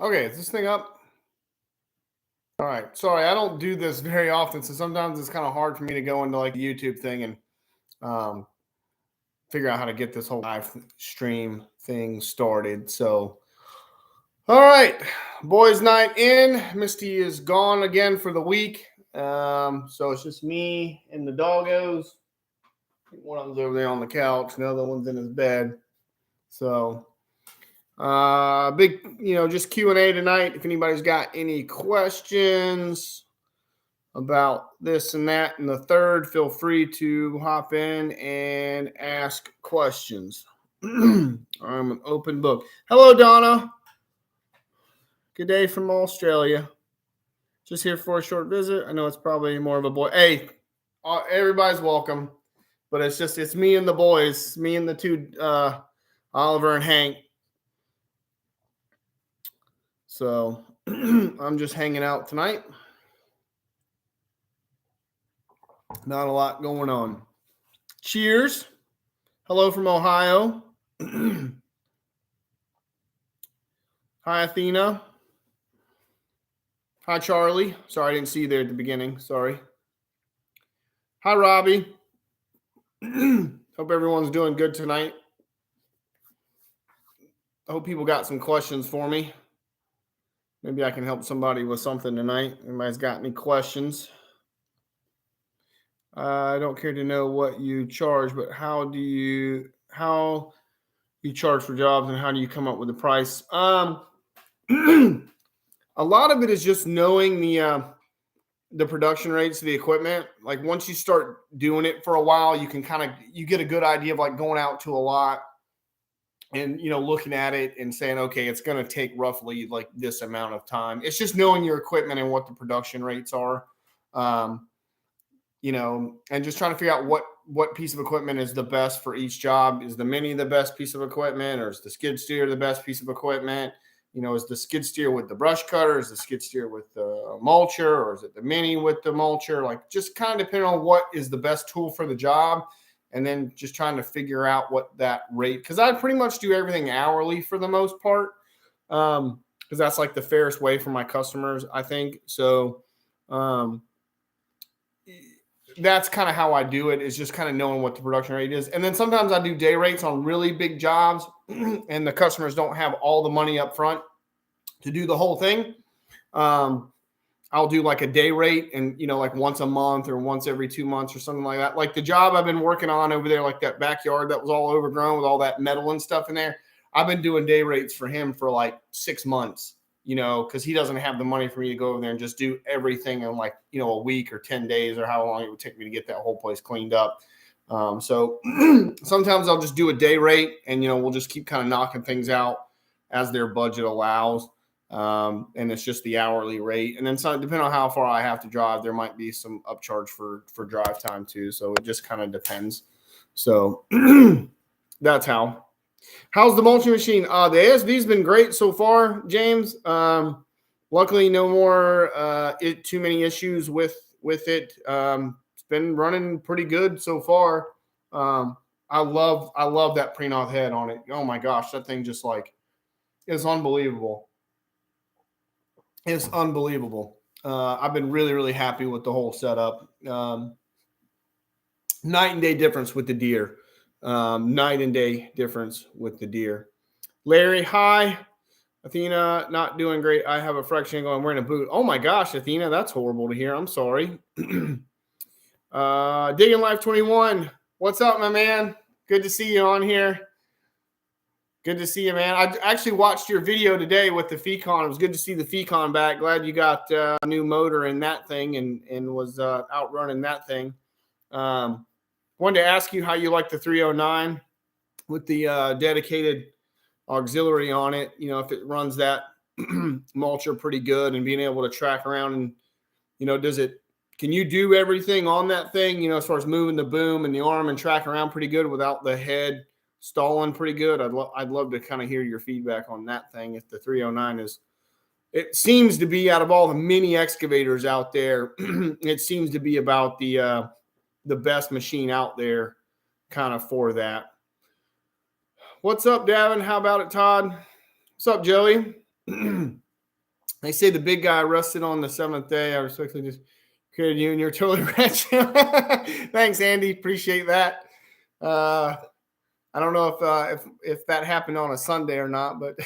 Okay, is this thing up? All right. Sorry, I don't do this very often, so sometimes it's kind of hard for me to go into like the YouTube thing and um, figure out how to get this whole live stream thing started. So, all right, boys' night in. Misty is gone again for the week, so it's just me and the doggos. One of them's over there on the couch, the other one's in his bed. So. Big, just Q&A tonight. If anybody's got any questions about this and that and the third, feel free to hop in and ask questions. I'm an open book. Hello, Donna. Good day from Australia. Just here for a short visit. I know it's probably more of a boy. Hey, everybody's welcome, but it's me and the boys, me and the two, Oliver and Hank. So I'm just hanging out tonight. Not a lot going on. Cheers. Hello from Ohio. Hi, Athena. Hi, Charlie. Sorry, I didn't see you there at the beginning. Sorry. Hi, Robbie. Hope everyone's doing good tonight. I hope people got some questions for me. Maybe I can help somebody with something tonight. Anybody's got any questions? I don't care to know what you charge, but how you charge for jobs and how do you come up with the price? A lot of it is just knowing the production rates of the equipment. Like once you start doing it for a while, you can you get a good idea of like going out to a lot and, looking at it and saying, okay, it's going to take roughly like this amount of time. It's just knowing your equipment and what the production rates are, and just trying to figure out what piece of equipment is the best for each job. Is the Mini the best piece of equipment, or is the skid steer the best piece of equipment? Is the skid steer with the brush cutter? Is the skid steer with the mulcher, or is it the Mini with the mulcher? Like just kind of depending on what is the best tool for the job. And then just trying to figure out what that rate, because I pretty much do everything hourly for the most part, because that's like the fairest way for my customers, I think. So that's kind of how I do it, is just kind of knowing what the production rate is. And then sometimes I do day rates on really big jobs and the customers don't have all the money up front to do the whole thing. I'll do like a day rate and, like once a month or once every 2 months or something like that. Like the job I've been working on over there, like that backyard that was all overgrown with all that metal and stuff in there. I've been doing day rates for him for like 6 months, because he doesn't have the money for me to go over there and just do everything in like, a week or 10 days or how long it would take me to get that whole place cleaned up. So sometimes I'll just do a day rate and, we'll just keep kind of knocking things out as their budget allows. And it's just the hourly rate. And then depending on how far I have to drive, there might be some upcharge for drive time too. So it just kind of depends. So that's how's the mulching machine? The ASV's been great so far, James. Luckily no more, too many issues with it. It's been running pretty good so far. I love that pre-knoth head on it. Oh my gosh, that thing just is unbelievable. It's unbelievable. I've been really, really happy with the whole setup. Night and day difference with the deer. Night and day difference with the deer. Larry, hi. Athena, not doing great. I have a fracture angle. I'm wearing a boot. Oh my gosh, Athena, that's horrible to hear. I'm sorry. Digging Life 21. What's up, my man? Good to see you on here. Good to see you, man. I actually watched your video today with the Fecon. It was good to see the Fecon back. Glad you got a new motor in that thing and was outrunning that thing. Wanted to ask you how you like the 309 with the dedicated auxiliary on it. If it runs that mulcher pretty good and being able to track around and, can you do everything on that thing, as far as moving the boom and the arm and track around pretty good without the head stalling pretty good? I'd love to kind of hear your feedback on that thing. If the 309 it seems to be, out of all the mini excavators out there, it seems to be about the best machine out there kind of for that. What's up, Davin? How about it, Todd? What's up, Joey? They say the big guy rested on the 7th day. I respectfully just created you and you're totally rich. Thanks, Andy. Appreciate that. I don't know if that happened on a Sunday or not, but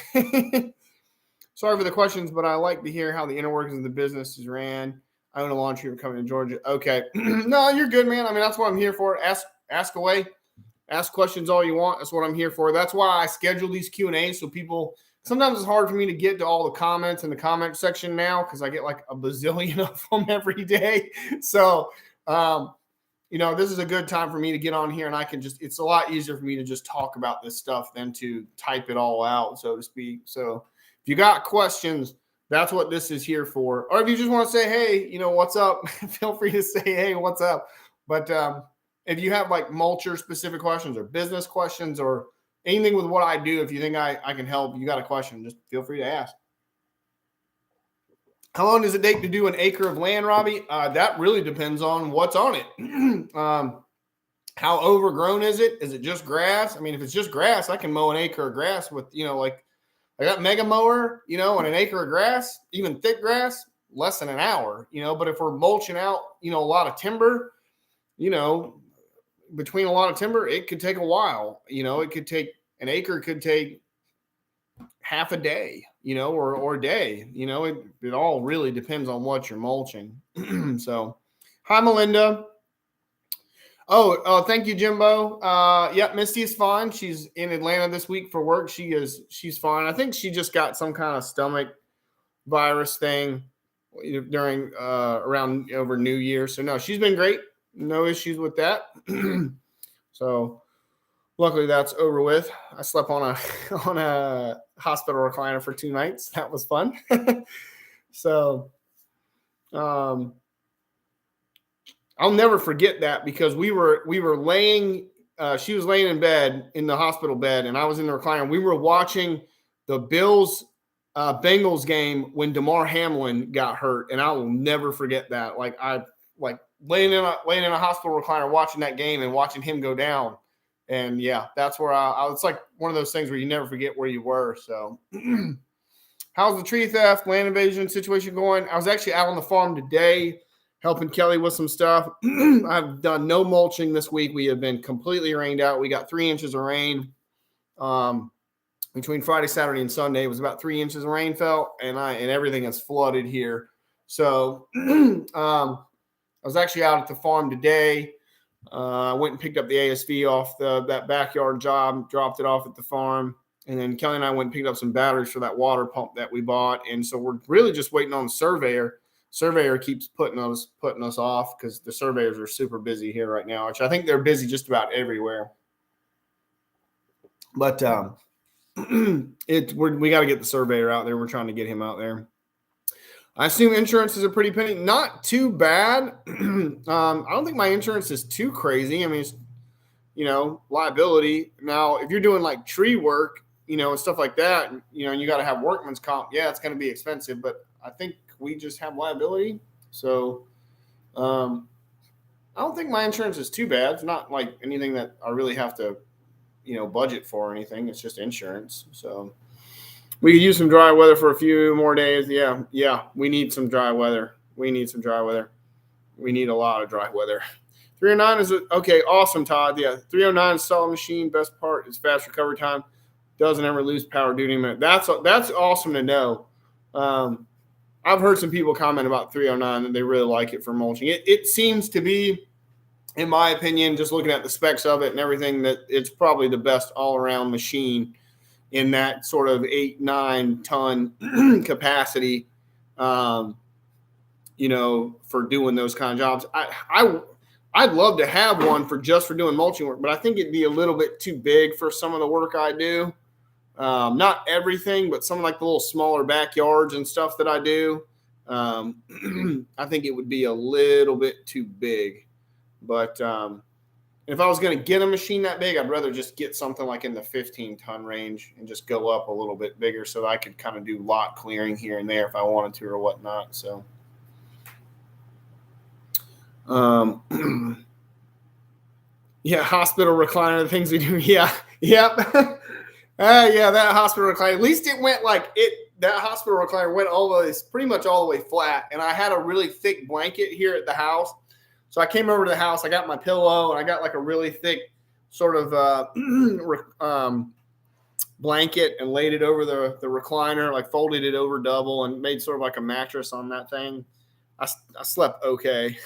sorry for the questions, but I like to hear how the inner workings of the business is ran. I own a lawn treatment company in Georgia. Okay. No, you're good, man. I mean, that's what I'm here for. Ask away. Ask questions all you want. That's what I'm here for. That's why I schedule these Q&As so people – sometimes it's hard for me to get to all the comments in the comment section now because I get like a bazillion of them every day. So, this is a good time for me to get on here and I can just – it's a lot easier for me to just talk about this stuff than to type it all out, so to speak. So if you got questions, that's what this is here for. Or if you just want to say, hey, what's up, feel free to say, hey, what's up. But if you have like Mulcher specific questions or business questions or anything with what I do, if you think I can help, you got a question, just feel free to ask. How long does it take to do an acre of land, Robbie? That really depends on what's on it. How overgrown is it? Is it just grass? I mean, if it's just grass, I can mow an acre of grass with, like I got mega mower, and an acre of grass, even thick grass, less than an hour, but if we're mulching out, a lot of timber, between a lot of timber, it could take a while. It could take an acre, could take half a day, or a day. It all really depends on what you're mulching. So, hi, Melinda. Oh, thank you, Jimbo. Yep, Misty is fine. She's in Atlanta this week for work. She's fine. I think she just got some kind of stomach virus thing during around over New Year. So no, she's been great. No issues with that. So luckily that's over with. I slept on a hospital recliner for 2 nights. That was fun. So I'll never forget that because we were laying she was laying in bed in the hospital bed and I was in the recliner. We were watching the Bills Bengals game when DeMar Hamlin got hurt, and I will never forget that. Laying in a hospital recliner watching that game and watching him go down. And yeah, that's where it's like one of those things where you never forget where you were. So how's the tree theft, land invasion situation going? I was actually out on the farm today helping Kelly with some stuff. I've done no mulching this week. We have been completely rained out. We got 3 inches of rain between Friday, Saturday, and Sunday. It was about 3 inches of rain fell, and everything is flooded here. So I was actually out at the farm today. I went and picked up the ASV off that backyard job, dropped it off at the farm. And then Kelly and I went and picked up some batteries for that water pump that we bought. And so we're really just waiting on the surveyor. Surveyor keeps putting us off because the surveyors are super busy here right now, which I think they're busy just about everywhere. But we got to get the surveyor out there. We're trying to get him out there. I assume insurance is a pretty penny. Not too bad. I don't think my insurance is too crazy. I mean, it's, liability. Now, if you're doing like tree work, and stuff like that, and you got to have workman's comp. Yeah, it's going to be expensive, but I think we just have liability. So I don't think my insurance is too bad. It's not like anything that I really have to, budget for or anything. It's just insurance. So we could use some dry weather for a few more days. Yeah. We need some dry weather. We need a lot of dry weather. 309 is okay. Awesome, Todd. Yeah. 309 is solid machine. Best part is fast recovery time. Doesn't ever lose power duty minute. That's awesome to know. I've heard some people comment about 309 and they really like it for mulching. It seems to be, in my opinion, just looking at the specs of it and everything, that it's probably the best all-around machine in that sort of 8-9 ton capacity, for doing those kind of jobs. I'd love to have one for doing mulching work, but I think it'd be a little bit too big for some of the work I do. Not everything, but some like the little smaller backyards and stuff that I do. I think it would be a little bit too big. But if I was going to get a machine that big, I'd rather just get something like in the 15-ton range and just go up a little bit bigger so that I could kind of do lot clearing here and there if I wanted to or whatnot. So, yeah, hospital recliner, the things we do. Yeah. Yep. Yeah, that hospital recliner. At least it went that hospital recliner went pretty much all the way flat. And I had a really thick blanket here at the house. So I came over to the house, I got my pillow, and I got like a really thick sort of blanket and laid it over the recliner, like folded it over double and made sort of like a mattress on that thing. I slept okay.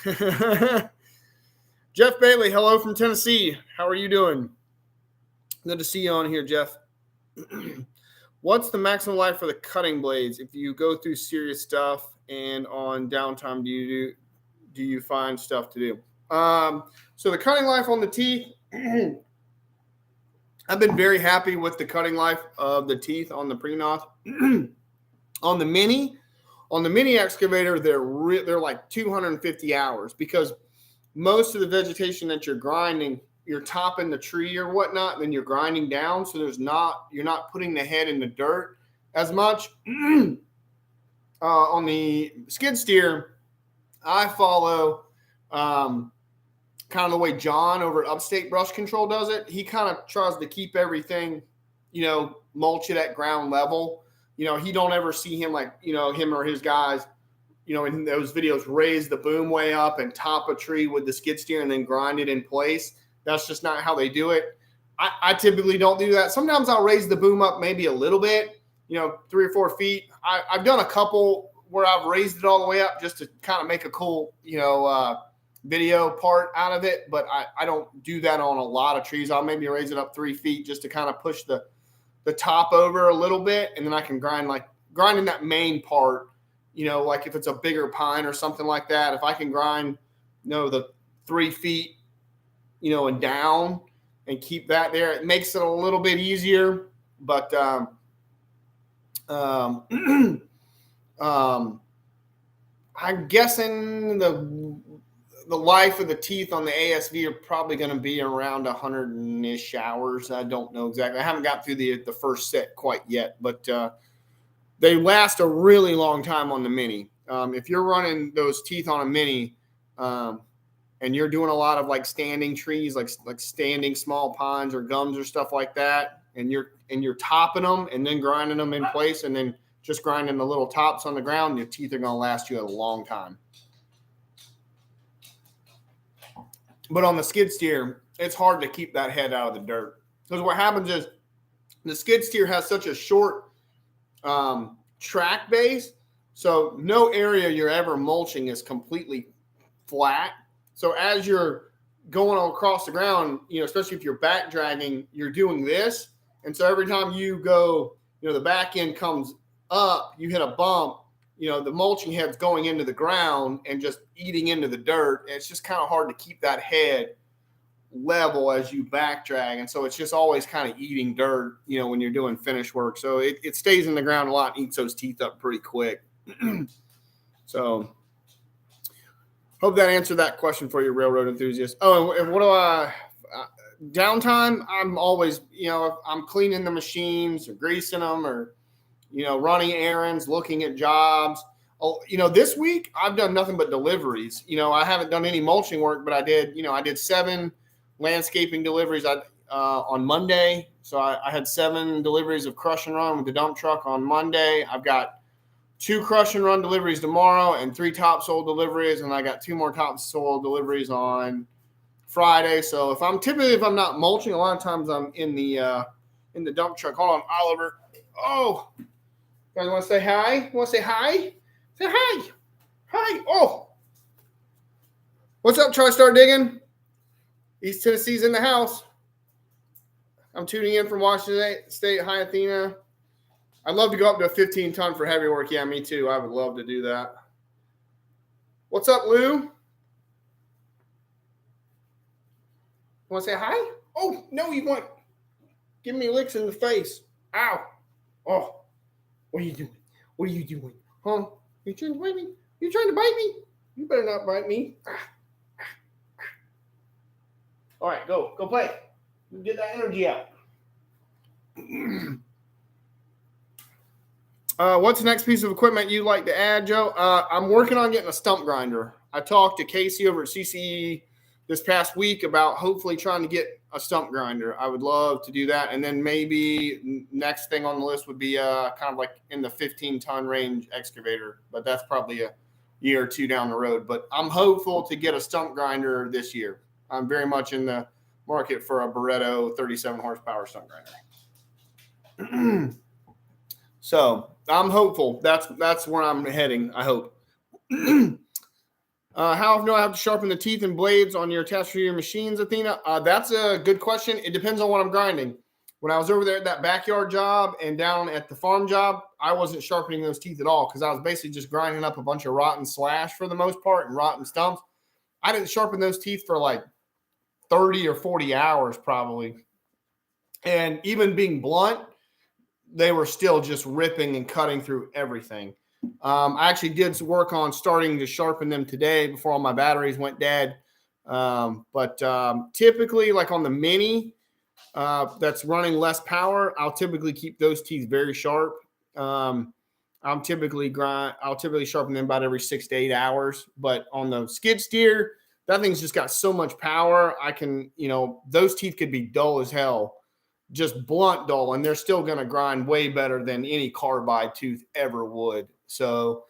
Jeff Bailey, hello from Tennessee. How are you doing? Good to see you on here, Jeff. What's the maximum life for the cutting blades? If you go through serious stuff and on downtime, do you find stuff to do? So the cutting life on the teeth, I've been very happy with the cutting life of the teeth on the Prenoth. On the mini excavator, they're like 250 hours because most of the vegetation that you're grinding, you're topping the tree or whatnot, then you're grinding down. So you're not putting the head in the dirt as much. On the skid steer, I follow kind of the way John over at Upstate Brush Control does it. He kind of tries to keep everything, mulch it at ground level. He don't ever see him like, him or his guys, in those videos, raise the boom way up and top a tree with the skid steer and then grind it in place. That's just not how they do it. I typically don't do that. Sometimes I'll raise the boom up maybe a little bit, 3 or 4 feet. I've done a couple where I've raised it all the way up just to kind of make a cool, video part out of it. But I don't do that on a lot of trees. I'll maybe raise it up 3 feet just to kind of push the top over a little bit. And then I can grinding that main part, like if it's a bigger pine or something like that, if I can grind, the 3 feet, and down and keep that there, it makes it a little bit easier. But I'm guessing the life of the teeth on the ASV are probably going to be around 100-ish hours. I don't know exactly. I haven't got through the first set quite yet, but they last a really long time on the mini. If you're running those teeth on a mini, and you're doing a lot of like standing trees, like standing small pines or gums or stuff like that, and you're topping them and then grinding them in place and then just grinding the little tops on the ground, your teeth are going to last you a long time. But on the skid steer, it's hard to keep that head out of the dirt. Because what happens is the skid steer has such a short track base, so no area you're ever mulching is completely flat. So as you're going across the ground, especially if you're back dragging, you're doing this. And so every time you go, the back end comes up, you hit a bump, the mulching head's going into the ground and just eating into the dirt. And it's just kind of hard to keep that head level as you back drag. And so it's just always kind of eating dirt, when you're doing finish work. So it stays in the ground a lot and eats those teeth up pretty quick. So hope that answered that question for you, railroad enthusiast. Oh, and what do downtime? I'm always, if I'm cleaning the machines or greasing them or, running errands, looking at jobs. Oh, this week I've done nothing but deliveries. I haven't done any mulching work, but I did 7 landscaping deliveries on Monday. So I had 7 deliveries of crush and run with the dump truck on Monday. I've got 2 crush and run deliveries tomorrow and 3 topsoil deliveries. And I got 2 more topsoil deliveries on Friday. So if I'm not mulching, a lot of times I'm in the dump truck. Hold on, Oliver. Oh, you guys want to say hi? Want to say hi? Say hi. Hi. Oh, what's up? Start digging. East Tennessee's in the house. I'm tuning in from Washington State. Hi, Athena. I'd love to go up to a 15-ton for heavy work. Yeah, me too. I would love to do that. What's up, Lou? Want to say hi? Oh, no, you want. Give me licks in the face. Ow. Oh, what are you doing? What are you doing? Huh? You trying to bite me? You trying to bite me? You better not bite me. All right, go play. Get that energy out. What's the next piece of equipment you'd like to add, Joe? I'm working on getting a stump grinder. I talked to Casey over at CCE this past week about hopefully trying to get a stump grinder. I would love to do that. And then maybe next thing on the list would be kind of like in the 15-ton range excavator, but that's probably a year or two down the road. But I'm hopeful to get a stump grinder this year. I'm very much in the market for a Barretto 37 horsepower stump grinder. So I'm hopeful. That's where I'm heading, I hope. How often do I have to sharpen the teeth and blades on your attached to your machines, Athena? That's a good question. It depends on what I'm grinding. When I was over there at that backyard job and down at the farm job, I wasn't sharpening those teeth at all because I was basically just grinding up a bunch of rotten slash for the most part and rotten stumps. I didn't sharpen those teeth for like 30 or 40 hours probably. And even being blunt, they were still just ripping and cutting through everything. I actually did some work on starting to sharpen them today before all my batteries went dead. But typically, like on the Mini that's running less power, I'll typically keep those teeth very sharp. I'll typically sharpen them about every 6 to 8 hours. But on the skid steer, that thing's just got so much power. I can, those teeth could be dull as hell. Just blunt dull, and they're still going to grind way better than any carbide tooth ever would. So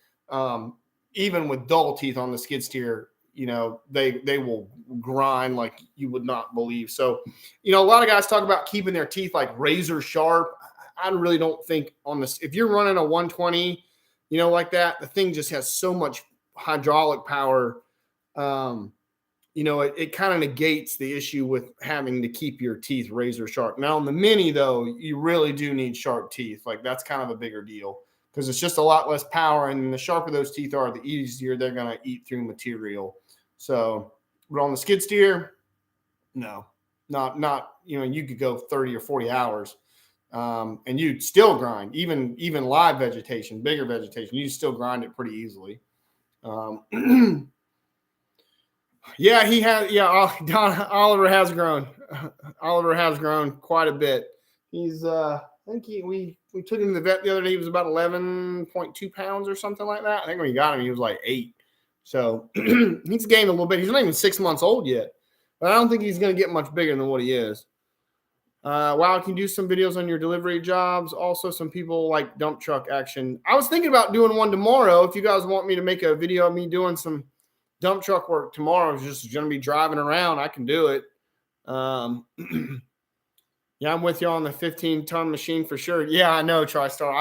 even with dull teeth on the skid steer, they will grind like you would not believe. So, a lot of guys talk about keeping their teeth like razor sharp. I really don't think on this, if you're running a 120, like that, the thing just has so much hydraulic power. It kind of negates the issue with having to keep your teeth razor sharp. Now on the Mini though, you really do need sharp teeth. Like that's kind of a bigger deal because it's just a lot less power. And the sharper those teeth are, the easier they're going to eat through material. So, but on the skid steer, no, not, you could go 30 or 40 hours and you'd still grind even live vegetation, bigger vegetation, you still grind it pretty easily. Yeah, he has. Yeah, Oliver has grown. Oliver has grown quite a bit. He's. I think we took him to the vet the other day. He was about 11.2 pounds or something like that. I think when we got him, he was like 8. So he's gained a little bit. He's not even 6 months old yet, but I don't think he's going to get much bigger than what he is. Wow, can you do some videos on your delivery jobs? Also, some people like dump truck action. I was thinking about doing one tomorrow. If you guys want me to make a video of me doing some dump truck work tomorrow, is just going to be driving around, I can do it. Yeah, I'm with you on the 15-ton machine for sure. Yeah, I know, TriStar.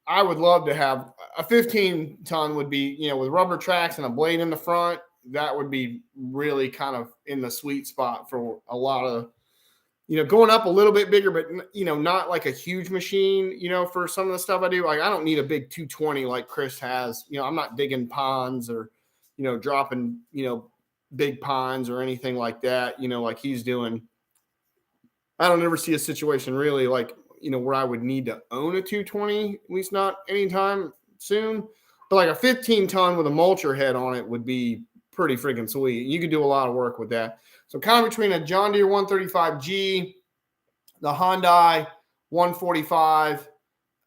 I would love to have a 15-ton would be, with rubber tracks and a blade in the front. That would be really kind of in the sweet spot for a lot of, going up a little bit bigger, but, not like a huge machine, for some of the stuff I do. Like, I don't need a big 220 like Chris has. I'm not digging ponds or, dropping, big ponds or anything like that, like he's doing. I don't ever see a situation really like, where I would need to own a 220, at least not anytime soon. But like a 15-ton with a mulcher head on it would be pretty freaking sweet. You could do a lot of work with that. So kind of between a John Deere 135G, the Hyundai 145,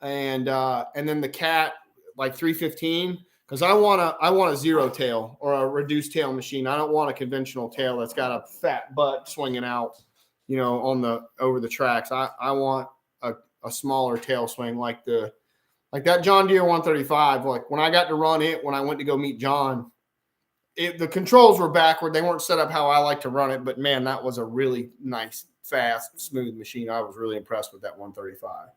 and then the Cat like 315, because I want a zero tail or a reduced tail machine. I don't want a conventional tail that's got a fat butt swinging out, over the tracks. I want a smaller tail swing like that John Deere 135. Like when I got to run it, when I went to go meet John, the controls were backward. They weren't set up how I like to run it, but man, that was a really nice, fast, smooth machine. I was really impressed with that 135.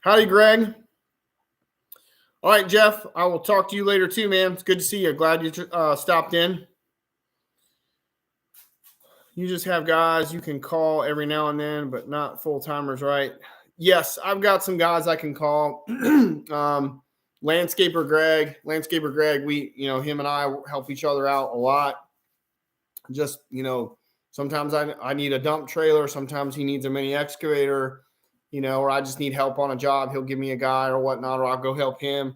Howdy, Greg. All right, Jeff, I will talk to you later too, man. It's good to see you. Glad you stopped in. You just have guys you can call every now and then, but not full-timers, right? Yes, I've got some guys I can call. Landscaper Greg, we, him and I help each other out a lot. Just, sometimes I need a dump trailer. Sometimes he needs a mini excavator, or I just need help on a job. He'll give me a guy or whatnot, or I'll go help him.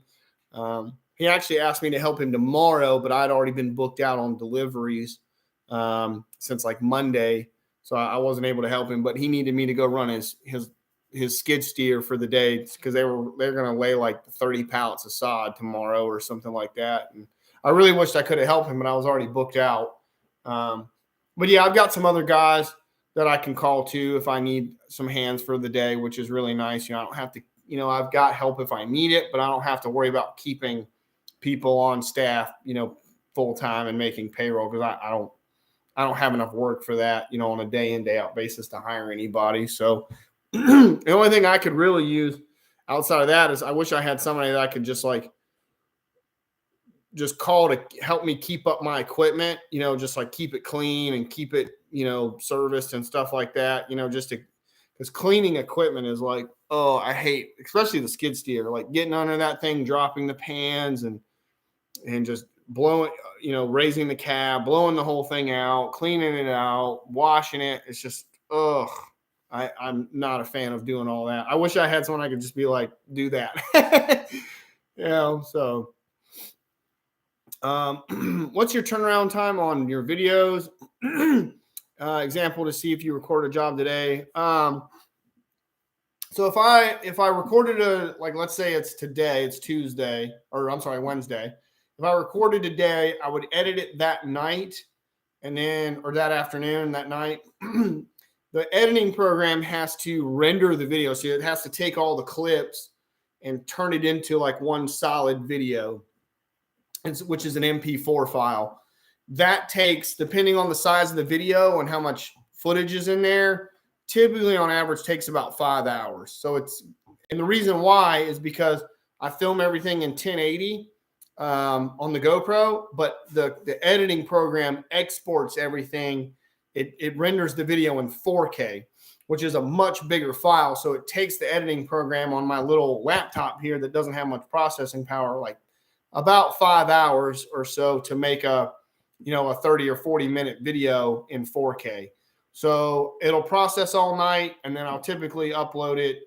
He actually asked me to help him tomorrow, but I'd already been booked out on deliveries since like Monday. So I wasn't able to help him, but he needed me to go run his his skid steer for the day because they're going to lay like 30 pallets of sod tomorrow or something like that. And I really wished I could have helped him, but I was already booked out. But yeah, I've got some other guys that I can call to if I need some hands for the day, which is really nice. I don't have to, I've got help if I need it, but I don't have to worry about keeping people on staff, full time and making payroll because I don't have enough work for that, on a day in, day out basis to hire anybody. So the only thing I could really use outside of that is I wish I had somebody that I could just call to help me keep up my equipment, just like keep it clean and keep it, serviced and stuff like that, because cleaning equipment is like, oh, I hate, especially the skid steer, like getting under that thing, dropping the pans and just blowing, raising the cab, blowing the whole thing out, cleaning it out, washing it. It's just, I'm not a fan of doing all that. I wish I had someone I could just be like, do that. So what's your turnaround time on your videos? Example to see if you record a job today. So if I recorded let's say it's today, it's Tuesday, or I'm sorry, Wednesday. If I recorded today, I would edit it that night or that afternoon, that night. The editing program has to render the video. So it has to take all the clips and turn it into like one solid video, which is an MP4 file. That takes, depending on the size of the video and how much footage is in there, typically on average takes about 5 hours. And the reason why is because I film everything in 1080 on the GoPro, but the editing program exports everything. It renders the video in 4K, which is a much bigger file. So it takes the editing program on my little laptop here that doesn't have much processing power, like about 5 hours or so to make a 30 or 40 minute video in 4K. So it'll process all night, and then I'll typically upload it,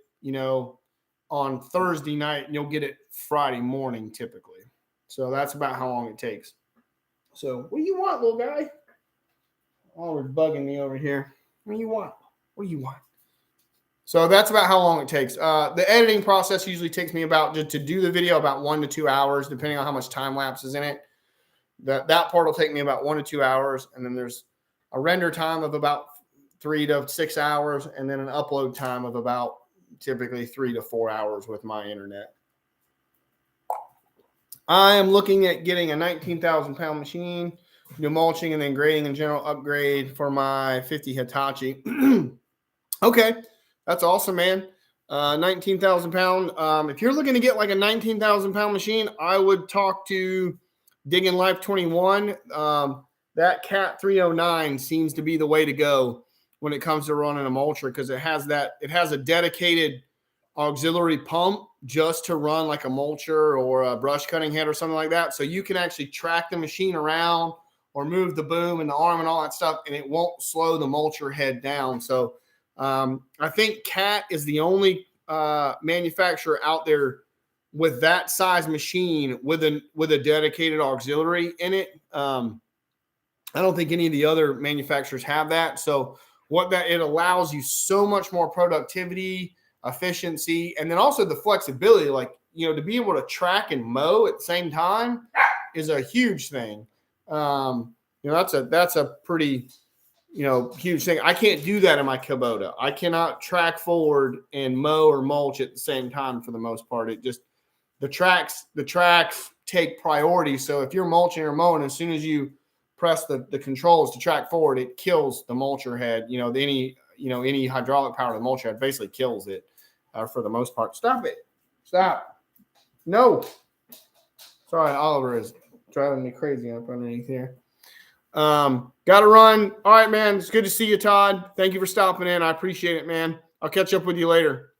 on Thursday night, and you'll get it Friday morning typically. So that's about how long it takes. So what do you want, little guy? Always bugging me over here. What do you want? What do you want? So that's about how long it takes. The editing process usually takes me to do the video about 1 to 2 hours, depending on how much time lapse is in it. That part will take me about 1 to 2 hours. And then there's a render time of about 3 to 6 hours. And then an upload time of about typically 3 to 4 hours with my internet. I am looking at getting a 19,000 pound machine, do mulching and then grading and general upgrade for my 50 Hitachi. Okay. That's awesome, man. 19,000 pound. If you're looking to get like a 19,000 pound machine, I would talk to Digging Life 21. That Cat 309 seems to be the way to go when it comes to running a mulcher because it has a dedicated auxiliary pump just to run like a mulcher or a brush cutting head or something like that. So you can actually track the machine around or move the boom and the arm and all that stuff, and it won't slow the mulcher head down. So I think Cat is the only manufacturer out there with that size machine with a dedicated auxiliary in it. I don't think any of the other manufacturers have that. So it allows you so much more productivity, efficiency, and then also the flexibility, to be able to track and mow at the same time is a huge thing. That's a pretty, huge thing. I can't do that in my Kubota. I cannot track forward and mow or mulch at the same time for the most part. It just, the tracks take priority. So if you're mulching or mowing, as soon as you press the controls to track forward, it kills the mulcher head. Any hydraulic power to the mulcher head basically kills it for the most part. Stop it. Stop. No. Sorry, Oliver is driving me crazy up underneath here. Got to run. All right, man. It's good to see you, Todd. Thank you for stopping in. I appreciate it, man. I'll catch up with you later.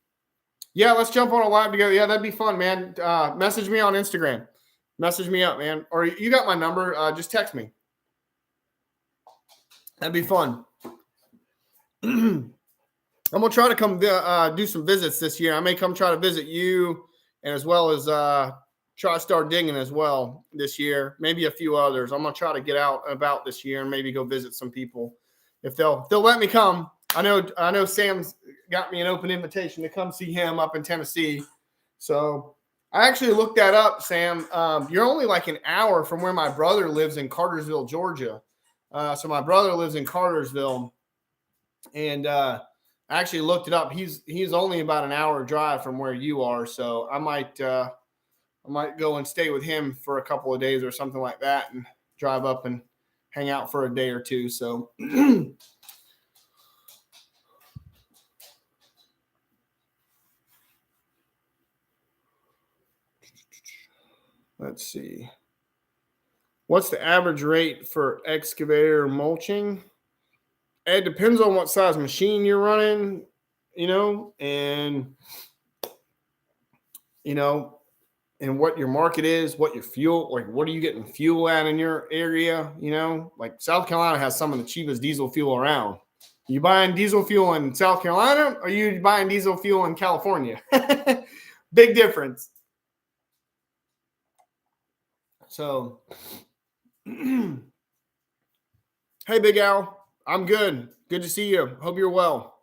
Yeah, let's jump on a live together. Yeah, that'd be fun, man. Message me on Instagram. Message me up, man. Or you got my number. Just text me. That'd be fun. I'm going to try to come do some visits this year. I may come try to visit you and as well as try to start digging as well this year. Maybe a few others. I'm going to try to get out and about this year and maybe go visit some people if they'll let me come. I know Sam's got me an open invitation to come see him up in Tennessee. So I actually looked that up, Sam. You're only like an hour from where my brother lives in Cartersville, Georgia. So my brother lives in Cartersville, and I actually looked it up. He's only about an hour drive from where you are. So I might go and stay with him for a couple of days or something like that, and drive up and hang out for a day or two. So. Let's see. What's the average rate for excavator mulching? It depends on what size machine you're running, and what your market is, what your fuel, like what are you getting fuel at in your area? Like South Carolina has some of the cheapest diesel fuel around. You buying diesel fuel in South Carolina, or are you buying diesel fuel in California? Big difference. So, hey, Big Al, I'm good. Good to see you. Hope you're well.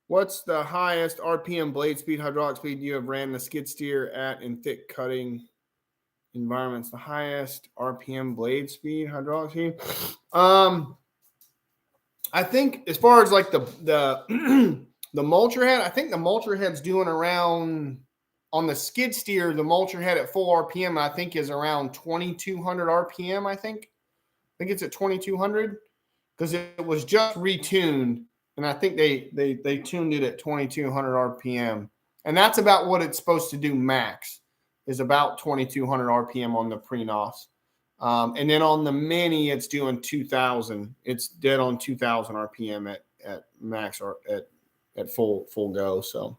What's the highest RPM blade speed, hydraulic speed you have ran the skid steer at in thick cutting environments? The highest RPM blade speed, hydraulic speed. I think as far as like the the mulcher head, I think the mulcher head's doing around on the skid steer. The mulcher head at full RPM, I think, is around 2,200 RPM. I think it's at 2,200 because it was just retuned. And I think they tuned it at 2,200 RPM. And that's about what it's supposed to do max, is about 2,200 RPM on the pre-NOS. And then on the Mini, it's doing 2,000. It's dead on 2,000 RPM at max or at full go. So,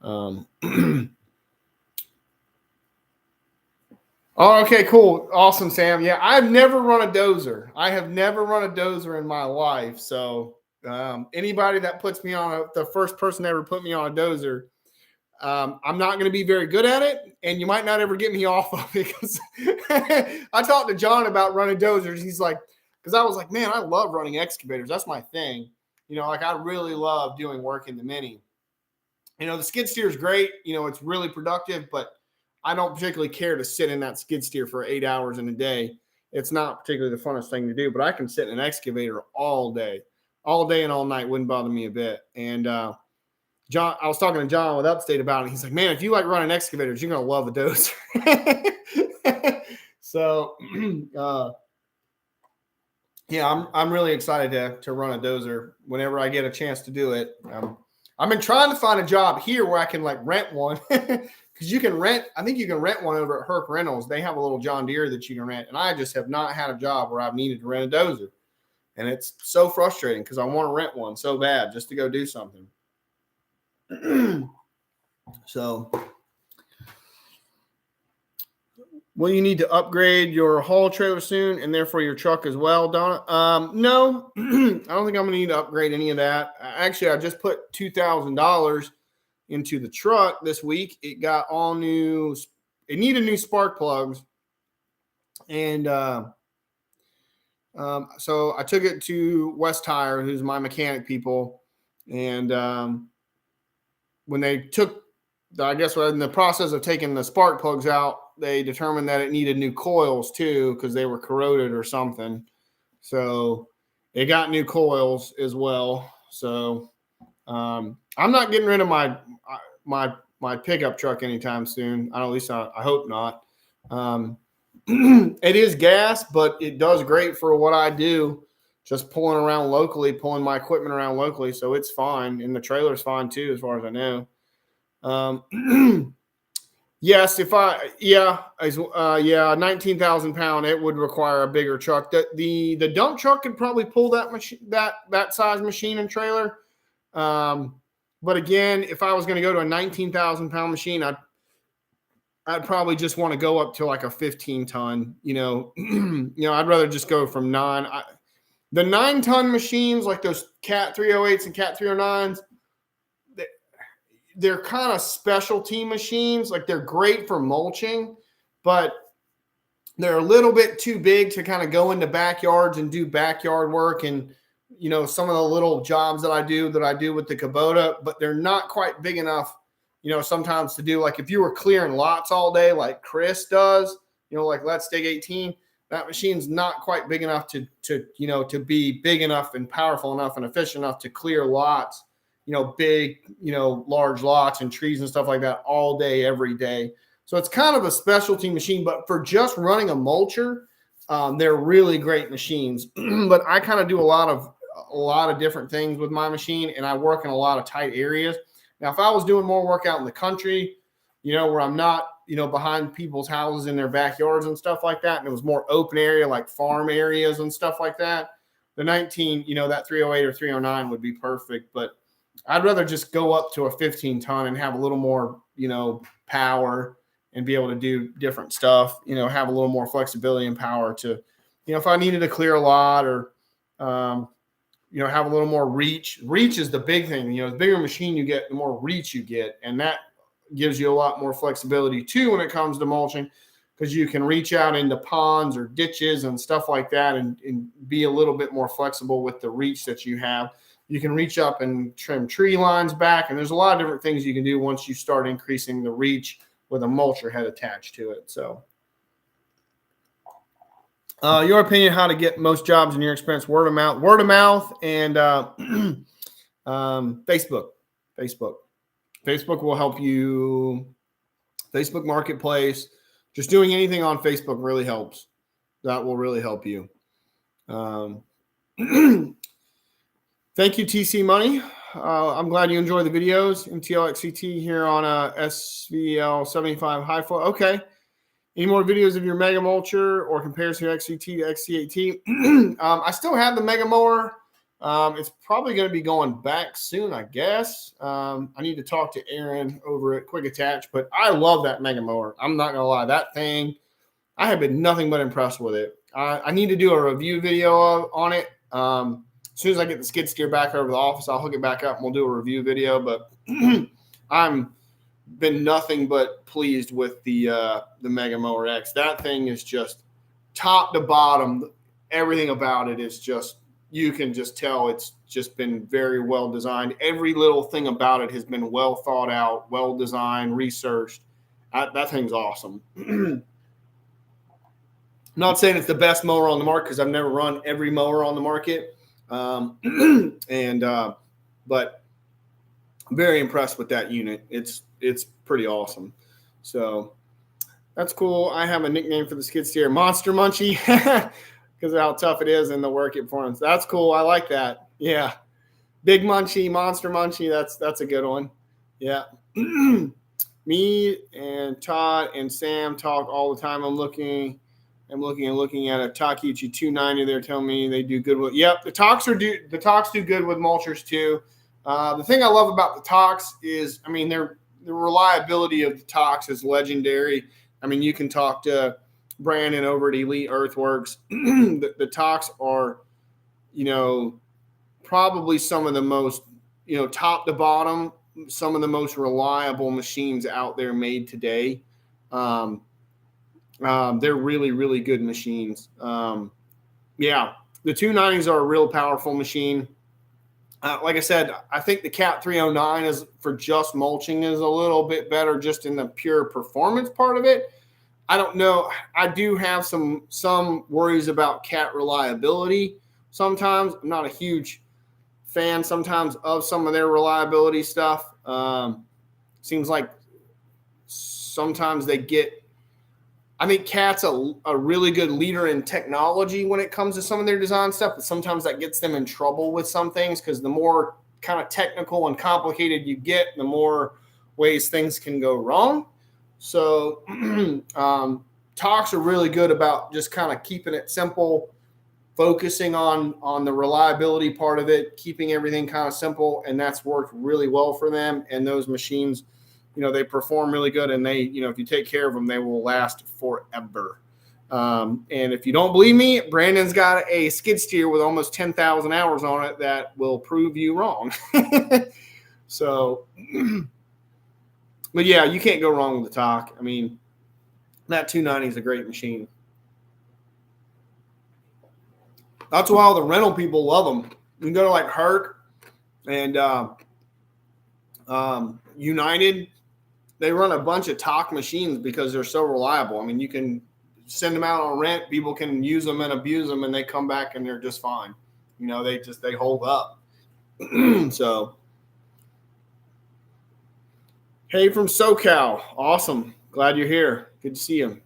oh, okay, cool. Awesome, Sam. Yeah, I've never run a dozer. I have never run a dozer in my life. So, anybody that puts me on the first person that ever put me on a dozer, I'm not going to be very good at it, and you might not ever get me off of it because I talked to John about running dozers. He's like, because I was like, man, I love running excavators. That's my thing. Like I really love doing work in the Mini. The skid steer is great. It's really productive, but I don't particularly care to sit in that skid steer for 8 hours in a day. It's not particularly the funnest thing to do, but I can sit in an excavator all day and all night. Wouldn't bother me a bit. And, John, I was talking to John with Upstate about it. He's like, man, if you like running excavators, you're going to love a dozer. So, yeah, I'm really excited to run a dozer whenever I get a chance to do it. I've been trying to find a job here where I can like rent one because you can rent. I think you can rent one over at Herc Rentals. They have a little John Deere that you can rent. And I just have not had a job where I've needed to rent a dozer. And it's so frustrating because I want to rent one so bad just to go do something. So, will you need to upgrade your haul trailer soon and therefore your truck as well, Donna? No, I don't think I'm going to need to upgrade any of that. Actually, I just put $2,000 into the truck this week. It got all new. It needed new spark plugs. And so I took it to West Tire, who's my mechanic people. And when they took, I guess in the process of taking the spark plugs out, they determined that it needed new coils too because they were corroded or something. So it got new coils as well. So I'm not getting rid of my pickup truck anytime soon. At least I hope not. It is gas, but it does great for what I do. Just pulling around locally, pulling my equipment around locally. So it's fine. And the trailer's fine too, as far as I know. Yes, 19,000 pound, it would require a bigger truck. The dump truck could probably pull that machine, that size machine and trailer. But again, if I was going to go to a 19,000 pound machine, I'd probably just want to go up to like a 15 ton, I'd rather just go from 9. The 9-ton machines, like those Cat 308s and Cat 309s, they're kind of specialty machines. Like they're great for mulching, but they're a little bit too big to kind of go into backyards and do backyard work and, you know, some of the little jobs that I do with the Kubota, but they're not quite big enough, you know, sometimes to do, like if you were clearing lots all day, like Chris does, you know, like Let's Dig 18, that machine's not quite big enough to, you know, to be big enough and powerful enough and efficient enough to clear lots, you know, big, you know, large lots and trees and stuff like that all day, every day. So it's kind of a specialty machine, but for just running a mulcher, they're really great machines. But I kind of do a lot of different things with my machine, and I work in a lot of tight areas. Now, if I was doing more work out in the country, you know, where I'm not, you know, behind people's houses in their backyards and stuff like that, and it was more open area, like farm areas and stuff like that, the 19, you know, that 308 or 309 would be perfect. But I'd rather just go up to a 15 ton and have a little more, you know, power and be able to do different stuff, you know, have a little more flexibility and power to, you know, if I needed to clear a lot or, you know, have a little more reach. Reach is the big thing. You know, the bigger machine you get, the more reach you get. And that gives you a lot more flexibility too when it comes to mulching, because you can reach out into ponds or ditches and stuff like that and be a little bit more flexible with the reach that you have. You can reach up and trim tree lines back. And there's a lot of different things you can do once you start increasing the reach with a mulcher head attached to it. So your opinion, how to get most jobs in your experience? Word of mouth and Facebook will help you. Facebook Marketplace, just doing anything on Facebook really helps. That will really help you. Thank you, TC Money. I'm glad you enjoy the videos. MTLXCT here on SVL 75 high flow. Okay. Any more videos of your Mega Mulcher or comparison of XCT to XC18? I still have the Mega Mower. It's probably going to be going back soon, I guess. I need to talk to Aaron over at Quick Attach, but I love that Mega Mower. I'm not going to lie. That thing, I have been nothing but impressed with it. I need to do a review video on it. As soon as I get the skid steer back over the office, I'll hook it back up and we'll do a review video. But I'm been nothing but pleased with the Mega Mower X. That thing is just top to bottom. Everything about it is just, you can just tell it's just been very well designed. Every little thing about it has been well thought out, well designed, researched. That thing's awesome. I'm not saying it's the best mower on the market because I've never run every mower on the market. But I'm very impressed with that unit. It's pretty awesome. So that's cool. I have a nickname for the skid steer, Monster Munchie, because of how tough it is and the work it performs. That's cool. I like that. Yeah. Big Munchie, Monster Munchie. That's a good one. Yeah. Me and Todd and Sam talk all the time. I'm looking at a Takeuchi 290. They're telling me they do good with. Yep, the Talks do good with mulchers too. The thing I love about the Talks is, I mean, the reliability of the Talks is legendary. I mean, you can talk to Brandon over at Elite Earthworks. The Talks are, you know, probably some of the most, you know, top to bottom, some of the most reliable machines out there made today. They're really, really good machines. Yeah, the 290s are a real powerful machine. Like I said, I think the Cat 309 is for just mulching is a little bit better just in the pure performance part of it. I don't know. I do have some worries about Cat reliability. Sometimes I'm not a huge fan sometimes of some of their reliability stuff. Seems like sometimes they get, I think Cat's a really good leader in technology when it comes to some of their design stuff, but sometimes that gets them in trouble with some things because the more kind of technical and complicated you get, the more ways things can go wrong. So Talks are really good about just kind of keeping it simple, focusing on the reliability part of it, keeping everything kind of simple, and that's worked really well for them. And those machines, you know, they perform really good, and they, you know, if you take care of them, they will last forever. And if you don't believe me, Brandon's got a skid steer with almost 10,000 hours on it that will prove you wrong. So, but yeah, you can't go wrong with the Talk. I mean, that 290 is a great machine. That's why all the rental people love them. You can go to like Herc and United. They run a bunch of talk machines because they're so reliable. I mean, you can send them out on rent. People can use them and abuse them, and they come back and they're just fine. You know, they hold up. So, hey, from SoCal, awesome. Glad you're here. Good to see you.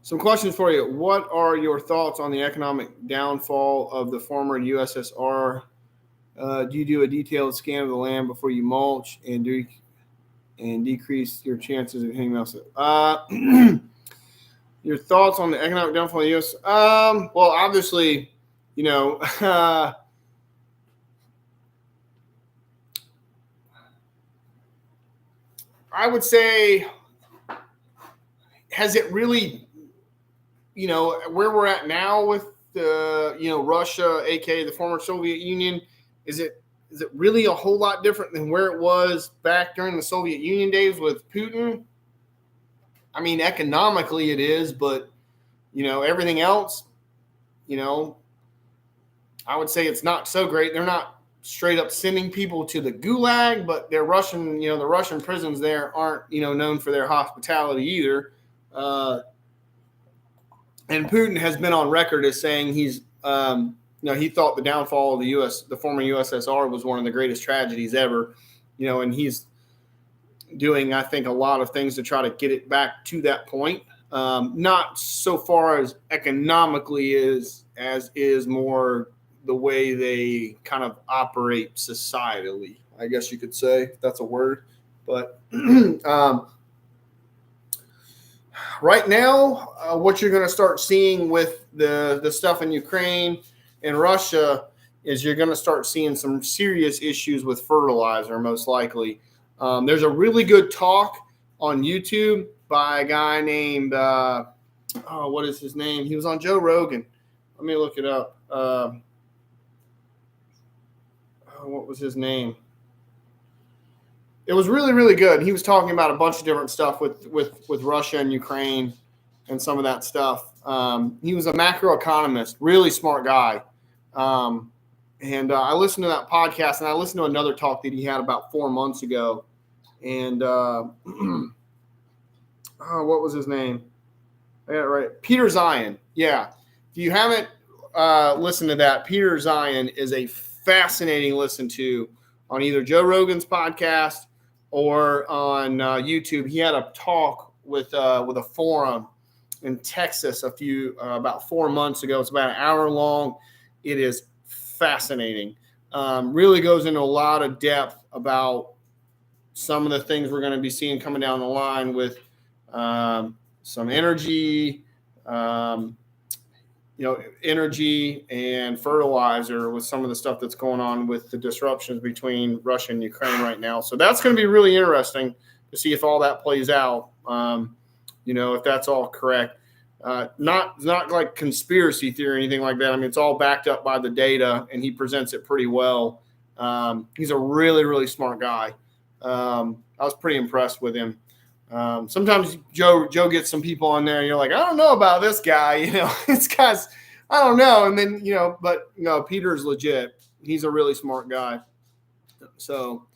Some questions for you. What are your thoughts on the economic downfall of the former USSR? Do you do a detailed scan of the land before you mulch and decrease your chances of hitting else? Your thoughts on the economic downfall of the US? Well, obviously, you know, I would say, has it really, you know, where we're at now with the, you know, Russia, aka the former Soviet Union, is it really a whole lot different than where it was back during the Soviet Union days with Putin? I mean, economically it is, but, you know, everything else, you know, I would say it's not so great. They're not straight up sending people to the gulag, but they're Russian, you know, the Russian prisons there aren't, you know, known for their hospitality either. And Putin has been on record as saying he's, you know, he thought the downfall of the former USSR was one of the greatest tragedies ever, you know, and he's doing, I think, a lot of things to try to get it back to that point. Not so far as economically as is more the way they kind of operate societally, I guess you could say, if that's a word. But right now, what you're going to start seeing with the stuff in Ukraine and Russia is you're going to start seeing some serious issues with fertilizer, most likely. There's a really good talk on YouTube by a guy named, what is his name? He was on Joe Rogan. Let me look it up. What was his name? It was really, really good. He was talking about a bunch of different stuff with Russia and Ukraine and some of that stuff. He was a macroeconomist, really smart guy. And I listened to that podcast, and I listened to another talk that he had about 4 months ago. And what was his name? I got it right. Peter Zion. Yeah. If you haven't listened to that, Peter Zion is a fascinating listen to on either Joe Rogan's podcast or on YouTube. He had a talk with a forum in Texas about 4 months ago. It's about an hour long. It is fascinating. Really goes into a lot of depth about some of the things we're going to be seeing coming down the line with some energy, energy and fertilizer with some of the stuff that's going on with the disruptions between Russia and Ukraine right now. So that's going to be really interesting to see if all that plays out. If that's all correct. Not like conspiracy theory or anything like that. I mean, it's all backed up by the data, and he presents it pretty well. He's a really, really smart guy. I was pretty impressed with him. Sometimes Joe gets some people on there and you're like, I don't know about this guy, this guy's, I don't know. And then, but Peter's legit. He's a really smart guy. So,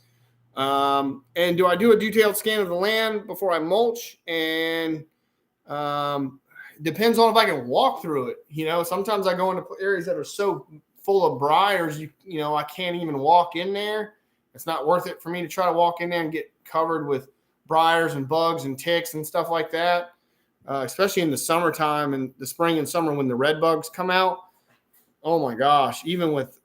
and do I do a detailed scan of the land before I mulch? And, depends on if I can walk through it. Sometimes I go into areas that are so full of briars, I can't even walk in there. It's not worth it for me to try to walk in there and get covered with briars and bugs and ticks and stuff like that, especially in the summertime and the spring and summer when the red bugs come out. Oh my gosh, even with,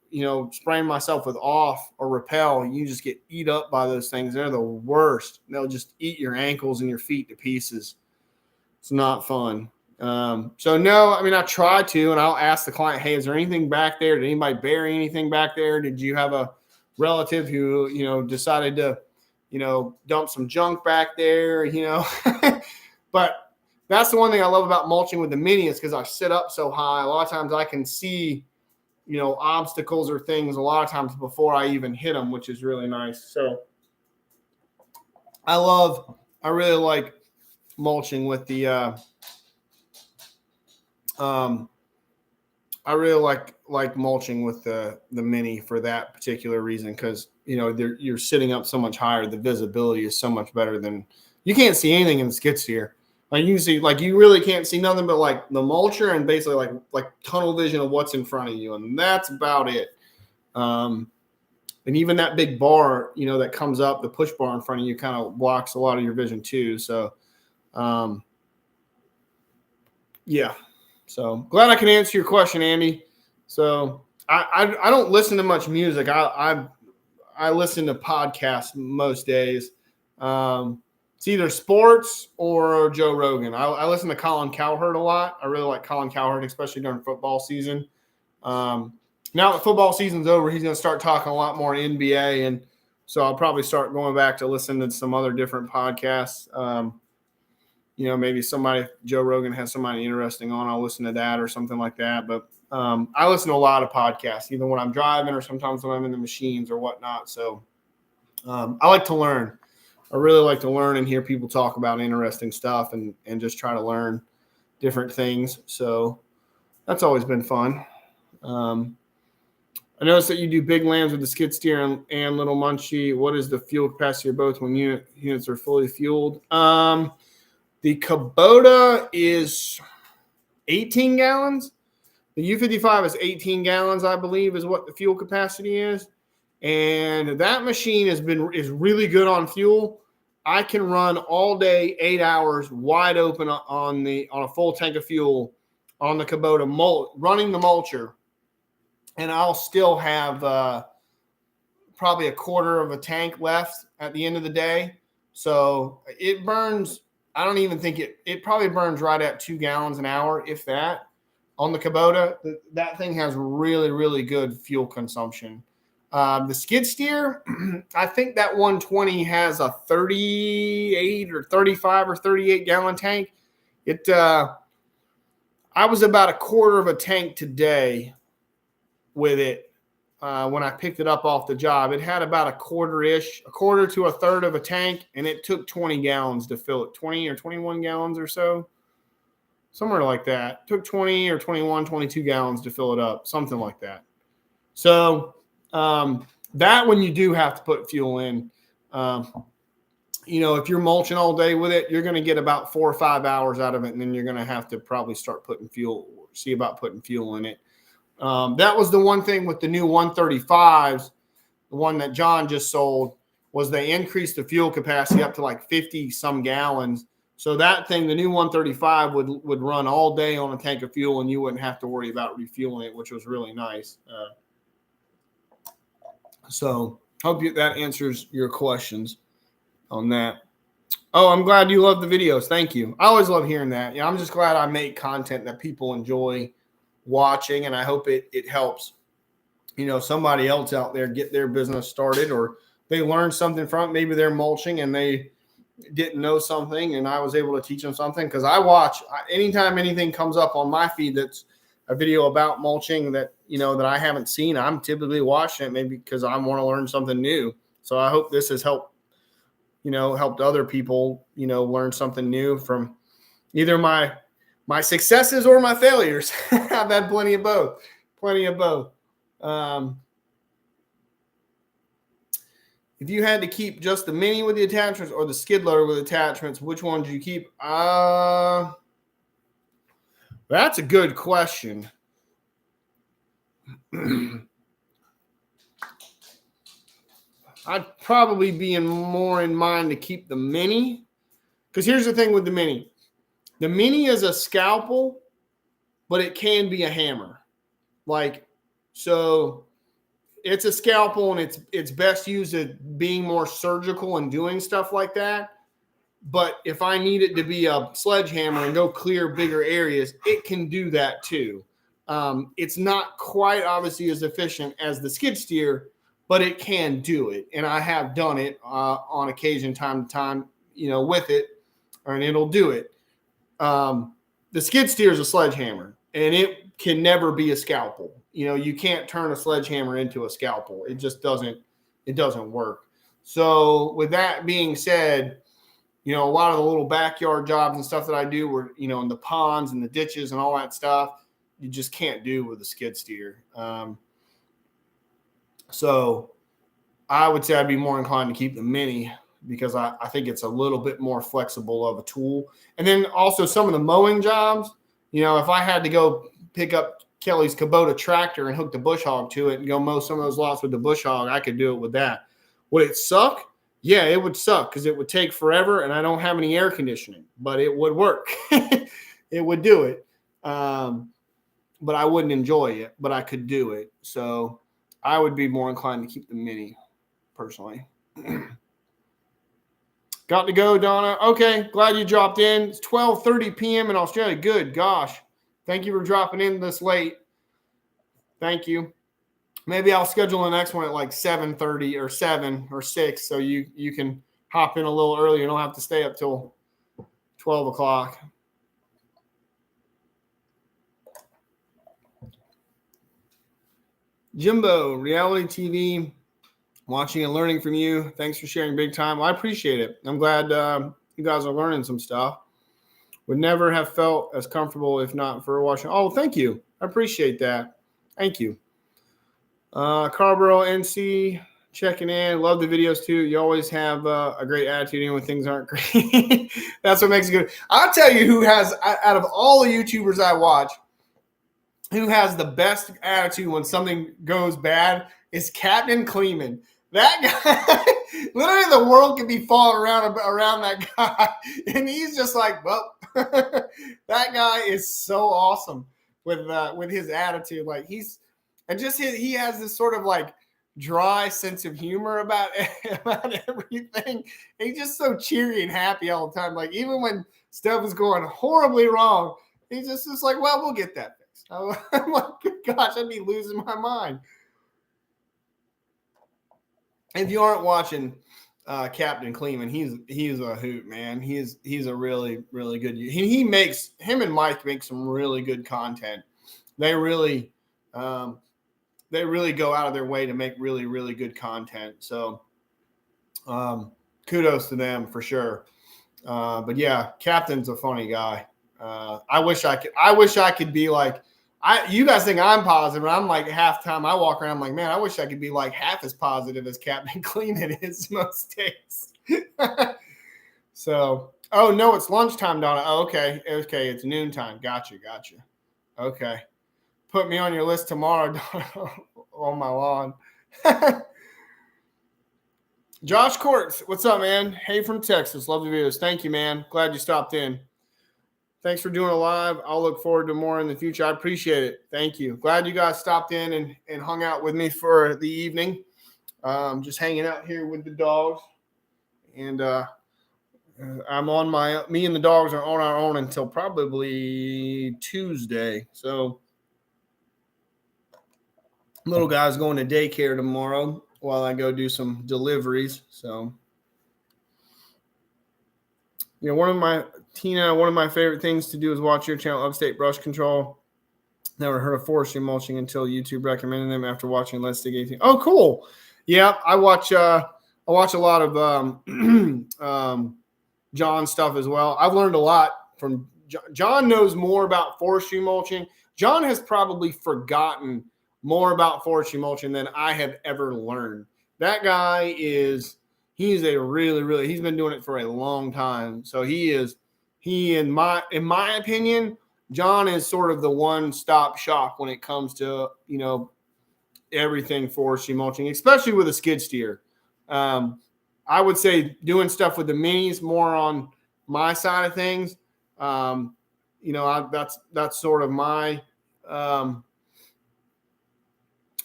spraying myself with off or repel, you just get eat up by those things. They're the worst. They'll just eat your ankles and your feet to pieces. It's not fun. So no, I mean, I try to, and I'll ask the client, hey, is there anything back there? Did anybody bury anything back there? Did you have a relative who, decided to, dump some junk back there, but that's the one thing I love about mulching with the mini is because I sit up so high. A lot of times I can see, obstacles or things a lot of times before I even hit them, which is really nice. So I really like mulching with the, I really like mulching with the mini for that particular reason, because you're sitting up so much higher. The visibility is so much better than you can't see anything in the skid steer. Like you can see, like you really can't see nothing but like the mulcher and basically like tunnel vision of what's in front of you, and that's about it. And even that big bar, that comes up, the push bar in front of you, kind of blocks a lot of your vision too. So, yeah. So glad I can answer your question, Andy. So I don't listen to much music. I listen to podcasts most days. It's either sports or Joe Rogan. I listen to Colin Cowherd a lot. I really like Colin Cowherd, especially during football season. Now that football season's over, he's going to start talking a lot more NBA, and so I'll probably start going back to listen to some other different podcasts. Maybe Joe Rogan has somebody interesting on, I'll listen to that or something like that. But I listen to a lot of podcasts, either when I'm driving or sometimes when I'm in the machines or whatnot. So I like to learn. I really like to learn and hear people talk about interesting stuff and just try to learn different things. So that's always been fun. I noticed that you do big lambs with the skid steer and little Munchie. What is the fuel capacity of both when units are fully fueled? The Kubota is 18 gallons. The U55 is 18 gallons, I believe, is what the fuel capacity is. And that machine is really good on fuel. I can run all day, 8 hours, wide open on a full tank of fuel on the Kubota, running the mulcher, and I'll still have probably a quarter of a tank left at the end of the day. So it burns. I don't even think it probably burns right at 2 gallons an hour, if that. On the Kubota, that thing has really, really good fuel consumption. The skid steer, I think that 120 has a 38 or 35 or 38 gallon tank. I was about a quarter of a tank today with it when I picked it up off the job. It had about a quarter to a third of a tank, and it took 20 gallons to fill it, 20 or 21 gallons or so, somewhere like that. It took 20 or 21, 22 gallons to fill it up, something like that. So that one you do have to put fuel in. If you're mulching all day with it, you're going to get about 4 or 5 hours out of it, and then you're going to have to probably start see about putting fuel in it. That was the one thing with the new 135s, the one that John just sold, was they increased the fuel capacity up to like 50 some gallons. So that thing, the new 135 would run all day on a tank of fuel, and you wouldn't have to worry about refueling it, which was really nice. So hope that answers your questions on that. Oh, I'm glad you love the videos. Thank you. I always love hearing that. I'm just glad I make content that people enjoy watching, and I hope it helps somebody else out there get their business started, or they learn something from it. Maybe they're mulching and they didn't know something, and I was able to teach them something, because I watch anytime anything comes up on my feed that's a video about mulching that that I haven't seen. I'm typically watching it maybe because I want to learn something new. So I hope this has helped other people learn something new from either my successes or my failures. I've had plenty of both. If you had to keep just the mini with the attachments or the skid loader with attachments, which one do you keep? That's a good question. I'd probably be more in mind to keep the mini, because here's the thing with the mini. The mini is a scalpel, but it can be a hammer. So it's a scalpel, and it's best used at being more surgical and doing stuff like that. But if I need it to be a sledgehammer and go clear bigger areas, it can do that too. It's not quite obviously as efficient as the skid steer, but it can do it. And I have done it on occasion, time to time, with it, and it'll do it. The skid steer is a sledgehammer, and it can never be a scalpel. You can't turn a sledgehammer into a scalpel. It just doesn't work. So with that being said, a lot of the little backyard jobs and stuff that I do were, in the ponds and the ditches and all that stuff, you just can't do with a skid steer. So I would say I'd be more inclined to keep the mini because I think it's a little bit more flexible of a tool. And then also some of the mowing jobs, if I had to go pick up Kelly's Kubota tractor and hook the bush hog to it and go mow some of those lots with the bush hog, I could do it with that. Would it suck? Yeah, it would suck because it would take forever and I don't have any air conditioning, but it would work. It would do it. But I wouldn't enjoy it, but I could do it. So I would be more inclined to keep the mini personally. Got to go, Donna. Okay, glad you dropped in. It's 12:30 p.m. in Australia. Good gosh. Thank you for dropping in this late. Thank you. Maybe I'll schedule the next one at like 7:30 or 7 or 6 so you can hop in a little early. You don't have to stay up till 12 o'clock. Jimbo, reality TV, watching and learning from you. Thanks for sharing big time. Well, I appreciate it. I'm glad you guys are learning some stuff. Would never have felt as comfortable if not for watching. Oh, thank you. I appreciate that. Thank you. Carborough NC checking in. Love the videos too. You always have a great attitude even when things aren't great. That's what makes it good. I'll tell you who has, out of all the YouTubers I watch, who has the best attitude when something goes bad is Captain Kleeman. That guy, literally the world could be falling around that guy. And he's just like, well, that guy is so awesome with his attitude. Like he has this sort of like dry sense of humor about everything. And he's just so cheery and happy all the time. Like even when stuff is going horribly wrong, he's just like, well, we'll get that fixed. I'm like, gosh, I'd be losing my mind. If you aren't watching Captain Kleeman, he's a hoot, man. He's a really, really good. Him and Mike make some really good content. They really go out of their way to make really, really good content. So kudos to them for sure. But yeah, Captain's a funny guy. I wish I could be like, you guys think I'm positive, and I'm like half time I walk around, I'm like, man, I wish I could be like half as positive as Captain Kleeman is most days. So, oh no, it's lunchtime, Donna. Oh, okay, it's noontime. Gotcha. Okay, put me on your list tomorrow, Donna, on my lawn. Josh Courts, what's up, man? Hey from Texas, love the videos. Thank you, man. Glad you stopped in. Thanks for doing a live. I'll look forward to more in the future. I appreciate it. Thank you. Glad you guys stopped in and hung out with me for the evening. Just hanging out here with the dogs. And me and the dogs are on our own until probably Tuesday. So little guy's going to daycare tomorrow while I go do some deliveries. So, one of my favorite things to do is watch your channel, Upstate Brush Control. Never heard of forestry mulching until YouTube recommended them after watching Let's Dig 18. Oh, cool. Yeah, I watch a lot of John stuff as well. I've learned a lot from John. Knows more about forestry mulching. John has probably forgotten more about forestry mulching than I have ever learned. That guy he's a really, he's been doing it for a long time. So in my opinion, John is sort of the one-stop shop when it comes to, everything forestry mulching, especially with a skid steer. I would say doing stuff with the minis more on my side of things. That's sort of my,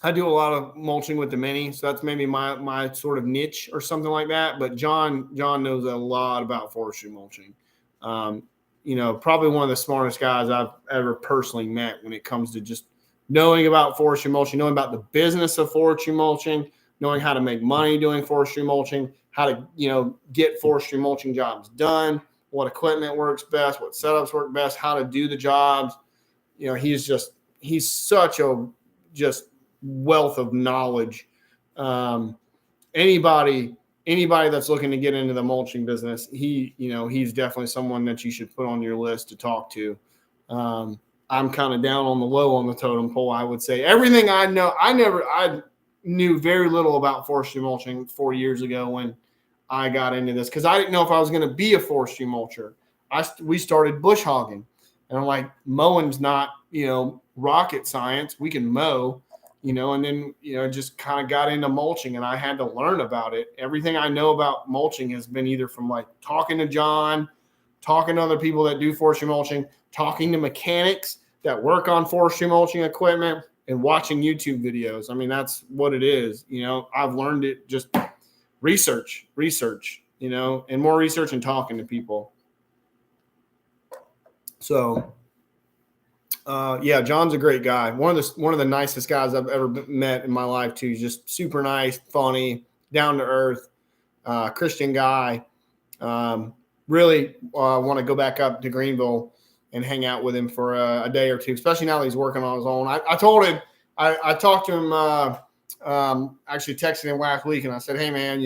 I do a lot of mulching with the mini, so that's maybe my sort of niche or something like that. But John knows a lot about forestry mulching. Probably one of the smartest guys I've ever personally met when it comes to just knowing about forestry mulching, knowing about the business of forestry mulching, knowing how to make money doing forestry mulching, how to, get forestry mulching jobs done, what equipment works best, what setups work best, how to do the jobs. He's such a just wealth of knowledge. Anybody that's looking to get into the mulching business, he's definitely someone that you should put on your list to talk to. I'm kind of down on the low on the totem pole, I would say. Everything I know, I knew very little about forestry mulching 4 years ago when I got into this, because I didn't know if I was going to be a forestry mulcher. We started bush hogging, and I'm like, mowing's not, rocket science. We can mow, and then, just kind of got into mulching, and I had to learn about it. Everything I know about mulching has been either from like talking to John, talking to other people that do forestry mulching, talking to mechanics that work on forestry mulching equipment, and watching YouTube videos. I mean, that's what it is. I've learned it just research, and more research and talking to people. So, yeah, John's a great guy. One of the nicest guys I've ever met in my life too. He's just super nice, funny, down to earth, Christian guy. Really want to go back up to Greenville and hang out with him for a day or two, especially now that he's working on his own. I told him, I talked to him, actually texted him last week, and I said, hey man,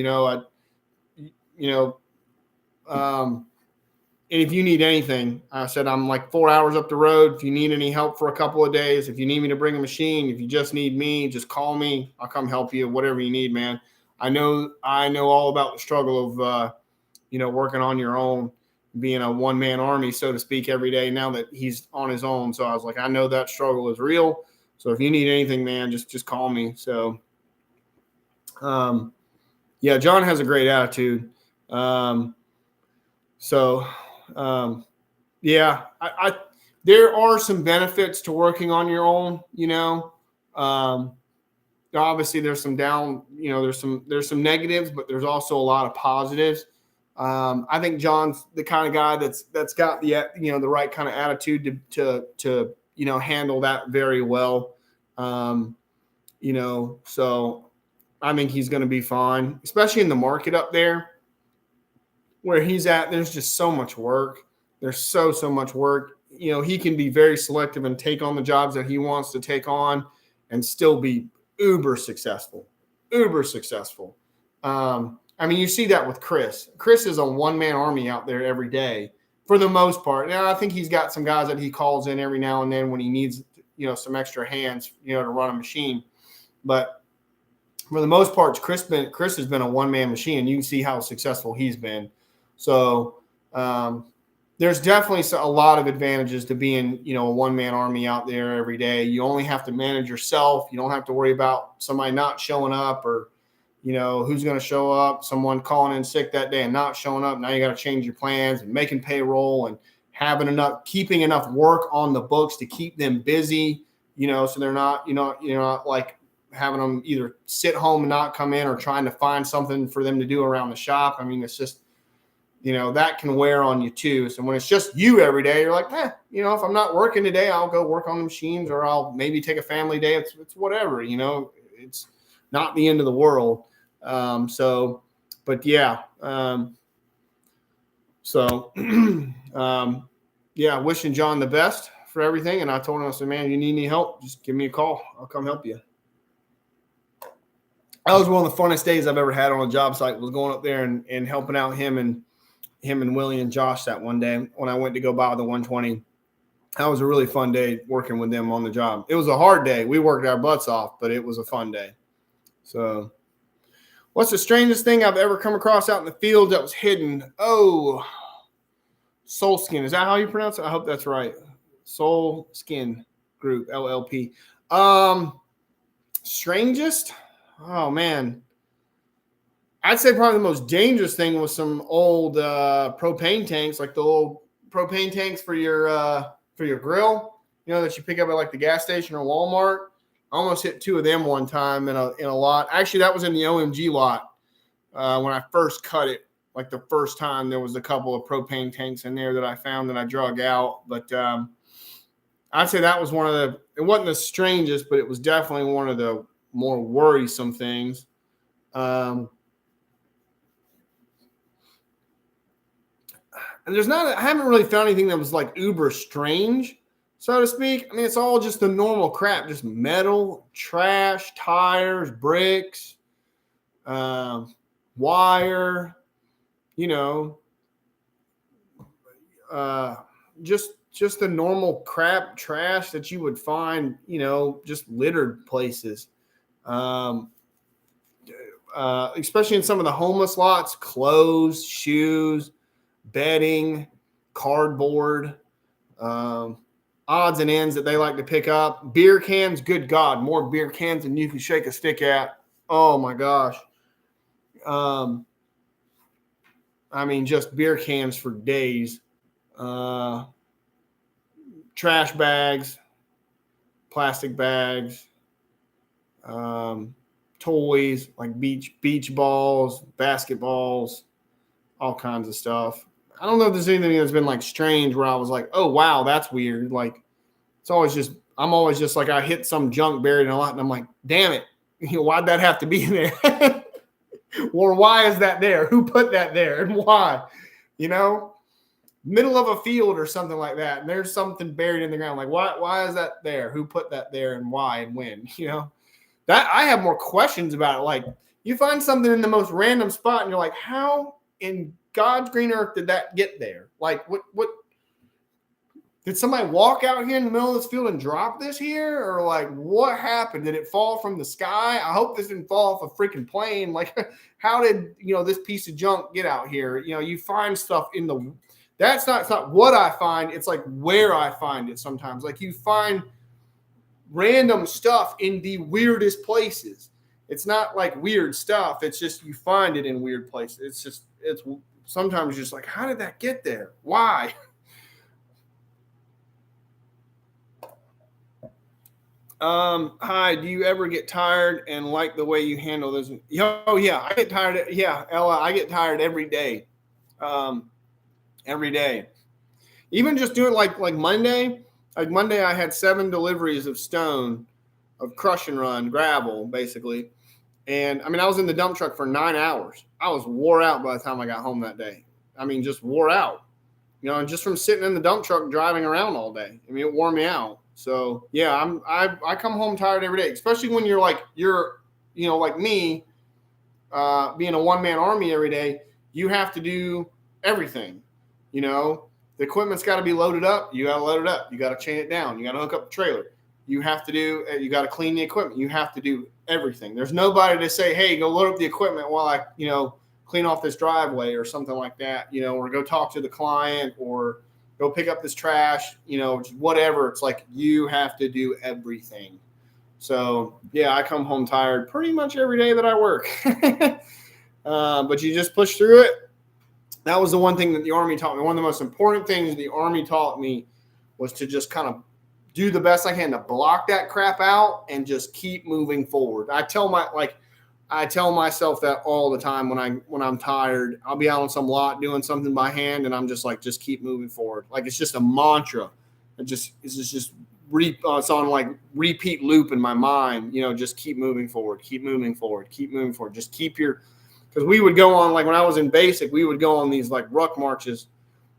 if you need anything, I said, I'm like 4 hours up the road. If you need any help for a couple of days, if you need me to bring a machine, if you just need me, just call me. I'll come help you, whatever you need, man. I know all about the struggle of, working on your own, being a one-man army, so to speak, every day now that he's on his own. So I was like, I know that struggle is real. So if you need anything, man, just call me. So, yeah, John has a great attitude. Yeah, I there are some benefits to working on your own, obviously there's some there's some negatives, but there's also a lot of positives. I think John's the kind of guy that's got the the right kind of attitude to handle that very well. So I think he's going to be fine, especially in the market up there where he's at. There's just so much work. There's so much work. He can be very selective and take on the jobs that he wants to take on and still be uber successful. I mean, you see that with Chris. Chris is a one-man army out there every day for the most part. Now, I think he's got some guys that he calls in every now and then when he needs, some extra hands, to run a machine. But for the most part, Chris has been a one-man machine, and you can see how successful he's been. So there's definitely a lot of advantages to being, a one-man army out there every day. You only have to manage yourself. You don't have to worry about somebody not showing up or, who's going to show up, someone calling in sick that day and not showing up. Now you got to change your plans and making payroll and keeping enough work on the books to keep them busy, so they're not, like having them either sit home and not come in or trying to find something for them to do around the shop. I mean, it's just, that can wear on you too. So when it's just you every day, you're like, if I'm not working today, I'll go work on the machines, or I'll maybe take a family day. It's whatever, it's not the end of the world. But yeah. Yeah, wishing John the best for everything. And I told him, I said, man, you need any help, just give me a call. I'll come help you. That was one of the funnest days I've ever had on a job site, was going up there and helping out him and Willie and Josh that one day when I went to go buy the 120. That was a really fun day working with them on the job. It was a hard day. We worked our butts off, but it was a fun day. So what's the strangest thing I've ever come across out in the field that was hidden? Oh, Soul Skin. Is that how you pronounce it? I hope that's right. Soul Skin Group, LLP. Strangest? Oh, man. I'd say probably the most dangerous thing was some old propane tanks, like the old propane tanks for your grill, that you pick up at like the gas station or Walmart. I almost hit 2 of them one time in a lot. Actually, that was in the OMG lot when I first cut it. Like the first time, there was a couple of propane tanks in there that I found that I drug out. But I'd say that was it wasn't the strangest, but it was definitely one of the more worrisome things. And I haven't really found anything that was like uber strange, so to speak. I mean, it's all just the normal crap, just metal, trash, tires, bricks, wire, just just the normal crap trash that you would find, you know, just littered places. Especially in some of the homeless lots, clothes, shoes, bedding, cardboard, odds and ends that they like to pick up. Beer cans, good God, more beer cans than you can shake a stick at. Oh my gosh. I mean, just beer cans for days. Trash bags, plastic bags, toys like beach balls, basketballs, all kinds of stuff. I don't know if there's anything that's been like strange where I was like, oh wow, that's weird. Like I'm always just like, I hit some junk buried in a lot and I'm like, damn it, you know, why'd that have to be there? Or why is that there? Who put that there and why? You know, middle of a field or something like that, and there's something buried in the ground. Like, why is that there? Who put that there and why and when? You know, that I have more questions about it. Like, you find something in the most random spot and you're like, how in God's green earth did that get there? Like, what did somebody walk out here in the middle of this field and drop this here? Or like, what happened? Did it fall from the sky? I hope this didn't fall off a freaking plane. Like, how did, you know, this piece of junk get out here? You know, you find stuff in the, it's not what I find. It's like where I find it sometimes. Like, you find random stuff in the weirdest places. It's not like weird stuff. It's just, you find it in weird places. It's sometimes just like, how did that get there? Why? Hi, do you ever get tired and like the way you handle this? Oh yeah, I get tired. Yeah, Ella, I get tired every day. Every day. Even just doing like Monday, I had 7 deliveries of stone, of crush and run, gravel, basically. And I mean, I was in the dump truck for 9 hours. I was wore out by the time I got home that day. I mean, just wore out, you know, and just from sitting in the dump truck driving around all day. I mean, it wore me out. So yeah, I come home tired every day, especially when you're you know, like me, being a one-man army every day. You have to do everything. You know, the equipment's got to be loaded up. You got to load it up. You got to chain it down. You got to hook up the trailer. You got to clean the equipment. You have to do everything. There's nobody to say, hey, go load up the equipment while I, you know, clean off this driveway or something like that, you know, or go talk to the client or go pick up this trash, you know, whatever. It's like, you have to do everything. So yeah, I come home tired pretty much every day that I work, but you just push through it. That was the one thing that the Army taught me. One of the most important things the Army taught me was to just kind of do the best I can to block that crap out and just keep moving forward. I tell myself that all the time when I'm tired. I'll be out on some lot doing something by hand, and I'm just like, just keep moving forward. Like, it's just a mantra. It's on like repeat loop in my mind. You know, just keep moving forward, keep moving forward, keep moving forward. Just keep because we would go on, like when I was in basic, we would go on these like ruck marches,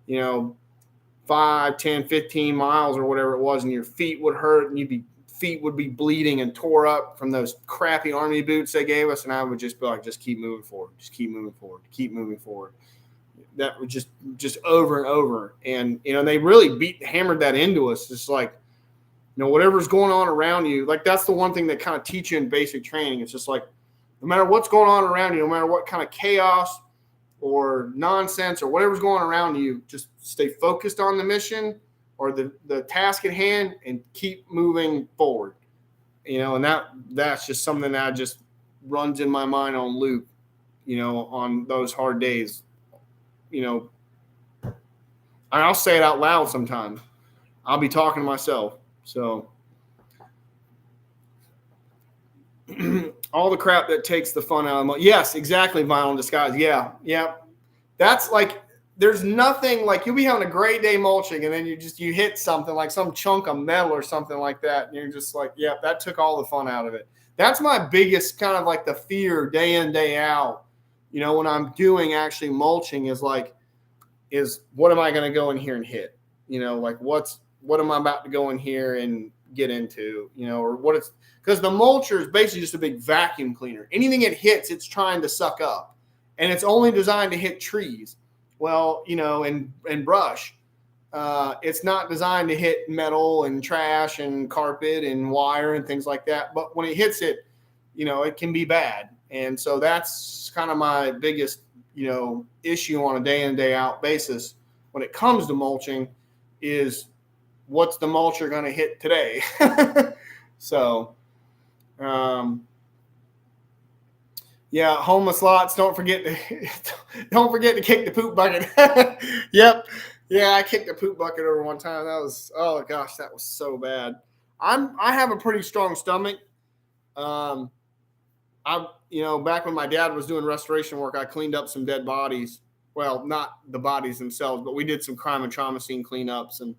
you know, 5, 10, 15 miles or whatever it was, and your feet would hurt and feet would be bleeding and tore up from those crappy Army boots they gave us. And I would just be like, just keep moving forward, just keep moving forward, keep moving forward. That would just over and over. And, you know, they really hammered that into us. It's like, you know, whatever's going on around you, like that's the one thing that kind of teach you in basic training. It's just like, no matter what's going on around you, no matter what kind of chaos or nonsense or whatever's going on around you, just stay focused on the mission or the task at hand and keep moving forward. You know, and that's just something that just runs in my mind on loop, you know, on those hard days. You know, I'll say it out loud sometimes. I'll be talking to myself. So all the crap that takes the fun out of yes, exactly, vinyl in disguise. Yeah. That's like, there's nothing like, you'll be having a great day mulching and then you hit something like some chunk of metal or something like that. And you're just like, yeah, that took all the fun out of it. That's my biggest kind of like the fear day in, day out, you know, when I'm doing actually mulching is what am I going to go in here and hit? You know, like what am I about to go in here and get into, you know, or because the mulcher is basically just a big vacuum cleaner. Anything it hits, it's trying to suck up, and it's only designed to hit trees. Well, you know, and brush. It's not designed to hit metal and trash and carpet and wire and things like that. But when it hits it, it can be bad. And so that's kind of my biggest, issue on a day in, day out basis when it comes to mulching is what's the mulcher going to hit today? So, yeah, homeless lots. Don't forget to kick the poop bucket. Yep. Yeah, I kicked a poop bucket over one time. That was, oh gosh, that was so bad. I have a pretty strong stomach. Back when my dad was doing restoration work, I cleaned up some dead bodies. Well, not the bodies themselves, but we did some crime and trauma scene cleanups. And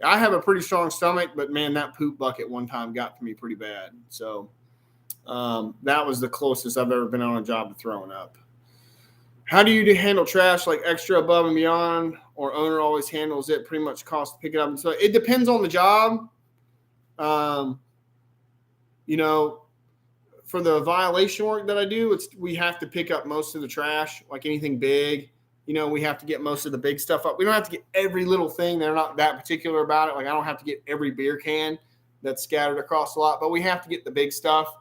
I have a pretty strong stomach, but man, that poop bucket one time got to me pretty bad. So that was the closest I've ever been on a job to throwing up. How do you handle trash like extra above and beyond, or owner always handles it? Pretty much cost to pick it up. And so it depends on the job. For the violation work that I do, we have to pick up most of the trash, like anything big. We have to get most of the big stuff up. We don't have to get every little thing. They're not that particular about it. Like I don't have to get every beer can that's scattered across the lot, but we have to get the big stuff,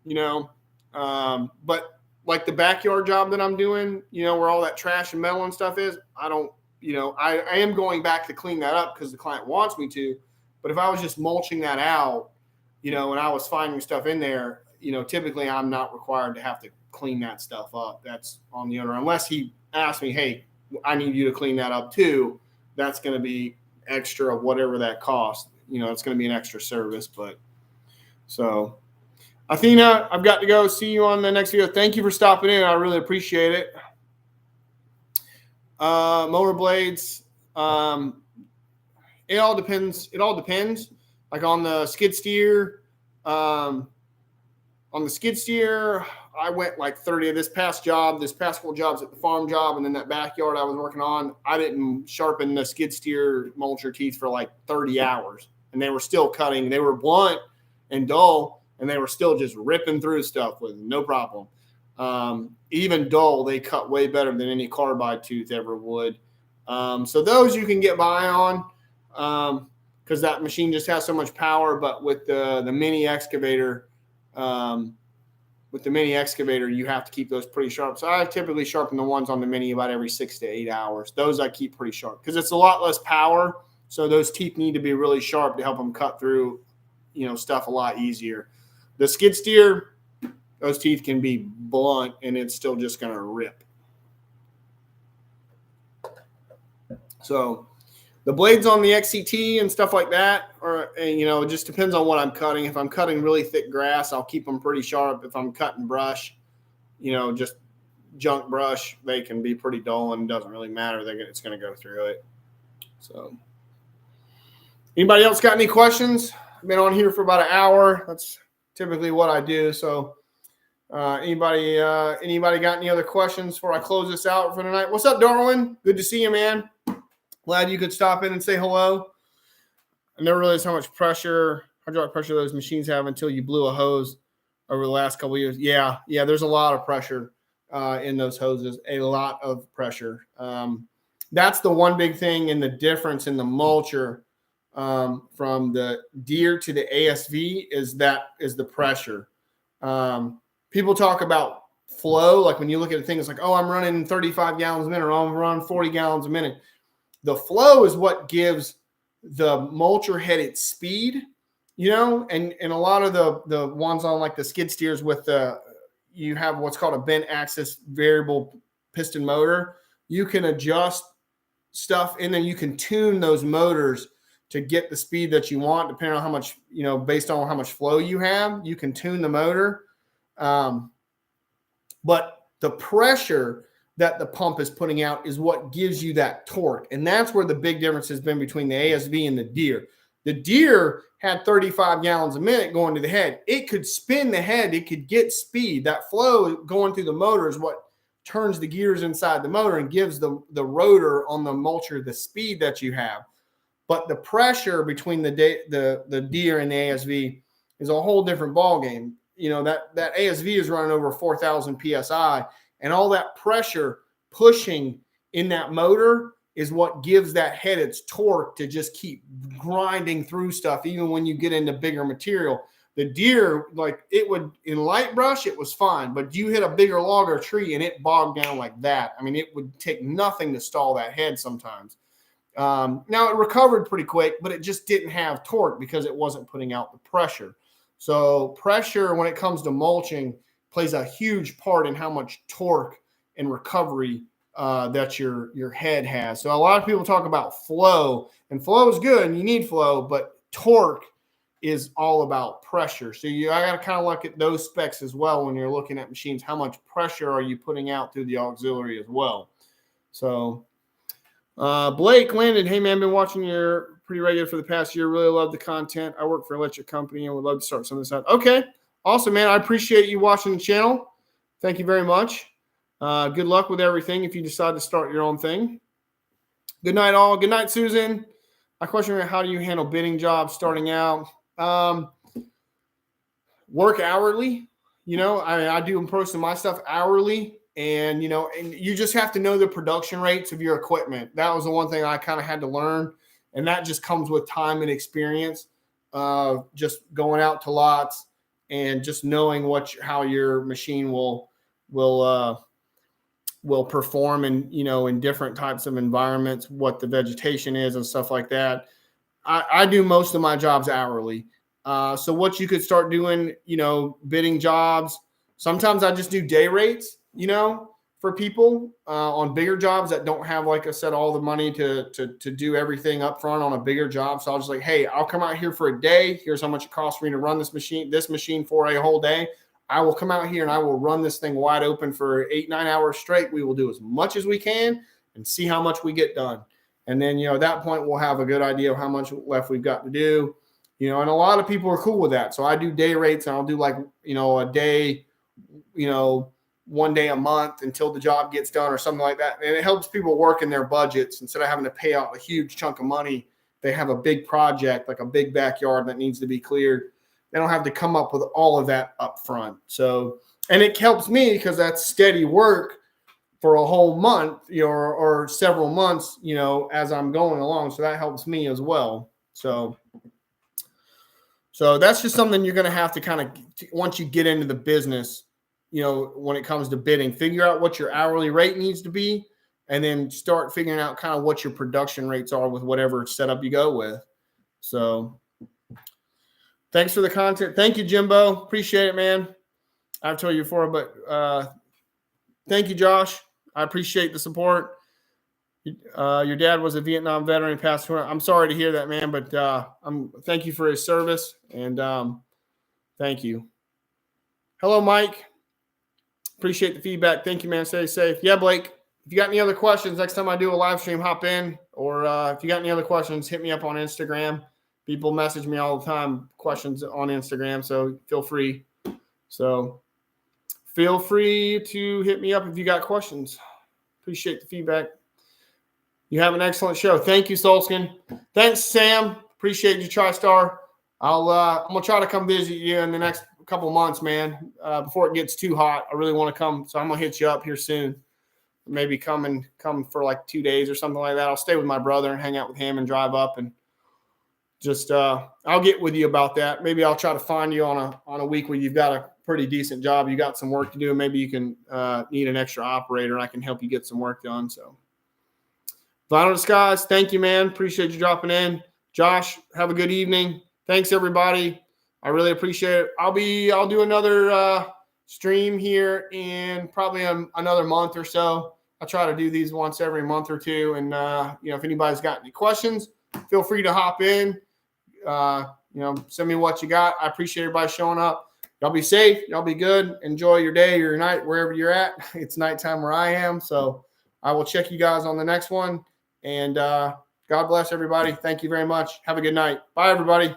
but like the backyard job that I'm doing, where all that trash and metal and stuff is, I don't, I am going back to clean that up because the client wants me to. But if I was just mulching that out, and I was finding stuff in there, typically I'm not required to have to clean that stuff up. That's on the owner. Unless he asks me, hey, I need you to clean that up too. That's going to be extra, whatever that costs. It's going to be an extra service. But so, Athena, I've got to go. See you on the next video. Thank you for stopping in. I really appreciate it. Motor blades. It all depends. Like on the skid steer. On the skid steer, I went like 30 of this past couple jobs at the farm job, and then that backyard I was working on, I didn't sharpen the skid steer mulcher teeth for like 30 hours. And they were still cutting. They were blunt and dull. And they were still just ripping through stuff with no problem. Even dull, they cut way better than any carbide tooth ever would. So those you can get by on because that machine just has so much power. But with the mini excavator, you have to keep those pretty sharp. So I typically sharpen the ones on the mini about every 6 to 8 hours. Those I keep pretty sharp because it's a lot less power. So those teeth need to be really sharp to help them cut through, stuff a lot easier. The skid steer, those teeth can be blunt and it's still just going to rip. So the blades on the XCT and stuff like that it just depends on what I'm cutting. If I'm cutting really thick grass, I'll keep them pretty sharp. If I'm cutting brush, just junk brush, they can be pretty dull and it doesn't really matter. It's going to go through it. So anybody else got any questions? I've been on here for about an hour. That's typically what I do. So anybody got any other questions before I close this out for tonight? What's up, Darwin? Good to see you, man. Glad you could stop in and say hello. I never realized how much hydraulic pressure those machines have until you blew a hose over the last couple of years. Yeah, there's a lot of pressure in those hoses, a lot of pressure. That's the one big thing in the difference in the mulcher from the deer to the ASV is the pressure. People talk about flow, like when you look at things like, oh, I'm running 35 gallons a minute, or I'm running 40 gallons a minute. The flow is what gives the mulcher head its speed, and a lot of the ones on like the skid steers with you have what's called a bent axis variable piston motor. You can adjust stuff in there. You can tune those motors to get the speed that you want, depending on how much, based on how much flow you have, you can tune the motor. But the pressure that the pump is putting out is what gives you that torque. And that's where the big difference has been between the ASV and the deer. The deer had 35 gallons a minute going to the head. It could spin the head. It could get speed. That flow going through the motor is what turns the gears inside the motor and gives the rotor on the mulcher the speed that you have. But the pressure between the deer and the ASV is a whole different ballgame. That ASV is running over 4,000 PSI, and all that pressure pushing in that motor is what gives that head its torque to just keep grinding through stuff, even when you get into bigger material. The deer, like it would, in light brush, it was fine, but you hit a bigger log or tree and it bogged down like that. I mean, it would take nothing to stall that head sometimes. Now it recovered pretty quick, but it just didn't have torque because it wasn't putting out the pressure. So pressure, when it comes to mulching, plays a huge part in how much torque and recovery that your head has. So a lot of people talk about flow, and flow is good and you need flow, but torque is all about pressure. So I got to kind of look at those specs as well when you're looking at machines. How much pressure are you putting out through the auxiliary as well? So Blake landed, hey man, been watching your pretty regular for the past year. Really love the content. I work for an electric company and would love to start some of this out. Okay, awesome, man. I appreciate you watching the channel. Thank you very much. Good luck with everything if you decide to start your own thing. Good night, all. Good night, Susan. My question is, how do you handle bidding jobs starting out? Work hourly. You know, I do most of my stuff hourly. And, you know, and you just have to know the production rates of your equipment. That was the one thing I kind of had to learn. And that just comes with time and experience, just going out to lots and just knowing how your machine will perform in, you know, in different types of environments, what the vegetation is and stuff like that. I do most of my jobs hourly. So what you could start doing, you know, bidding jobs. Sometimes I just do day rates, you know, for people on bigger jobs that don't have, like I said, all the money to do everything up front on a bigger job. So I'll just like, hey, I'll come out here for a day. Here's how much it costs for me to run this machine for a whole day. I will come out here and I will run this thing wide open for 8-9 hours straight. We will do as much as we can and see how much we get done. And then, you know, at that point, we'll have a good idea of how much left we've got to do, you know, and a lot of people are cool with that. So I do day rates and I'll do like, you know, a day, you know, one day a month until the job gets done or something like that. And it helps people work in their budgets instead of having to pay out a huge chunk of money. They have a big project, like a big backyard that needs to be cleared. They don't have to come up with all of that up front. So, and it helps me because that's steady work for a whole month, you know, or several months, you know, as I'm going along. So that helps me as well. So that's just something you're going to have to kind of, once you get into the business, you know, when it comes to bidding, figure out what your hourly rate needs to be, and then start figuring out kind of what your production rates are with whatever setup you go with. So thanks for the content. Thank you, Jimbo. Appreciate it, man. I've told you before, but thank you, Josh. I appreciate the support. Your dad was a Vietnam veteran, passed away. I'm sorry to hear that, man, but thank you for his service, and thank you. Hello, Mike. Appreciate the feedback. Thank you, man. Stay safe. Yeah, Blake, if you got any other questions, next time I do a live stream, hop in. Or if you got any other questions, hit me up on Instagram. People message me all the time, questions on Instagram, so feel free. So feel free to hit me up if you got questions. Appreciate the feedback. You have an excellent show. Thank you, Solskin. Thanks, Sam. Appreciate you, TriStar. I'm gonna try to come visit you in the next couple months, man. Before it gets too hot, I really want to come, so I'm gonna hit you up here soon. Maybe come for like 2 days or something like that. I'll stay with my brother and hang out with him and drive up and just I'll get with you about that. Maybe I'll try to find you on a week where you've got a pretty decent job. You got some work to do, and maybe you can need an extra operator, and I can help you get some work done. So, Vinyl Disguise, thank you, man. Appreciate you dropping in. Josh, have a good evening. Thanks, everybody. I really appreciate it. I'll do another stream here in probably another month or so. I try to do these once every month or two, and you know, if anybody's got any questions, feel free to hop in. You know, send me what you got. I appreciate everybody showing up. Y'all be safe. Y'all be good. Enjoy your day or your night, wherever you're at. It's nighttime where I am. So I will check you guys on the next one. And God bless everybody. Thank you very much. Have a good night. Bye, everybody.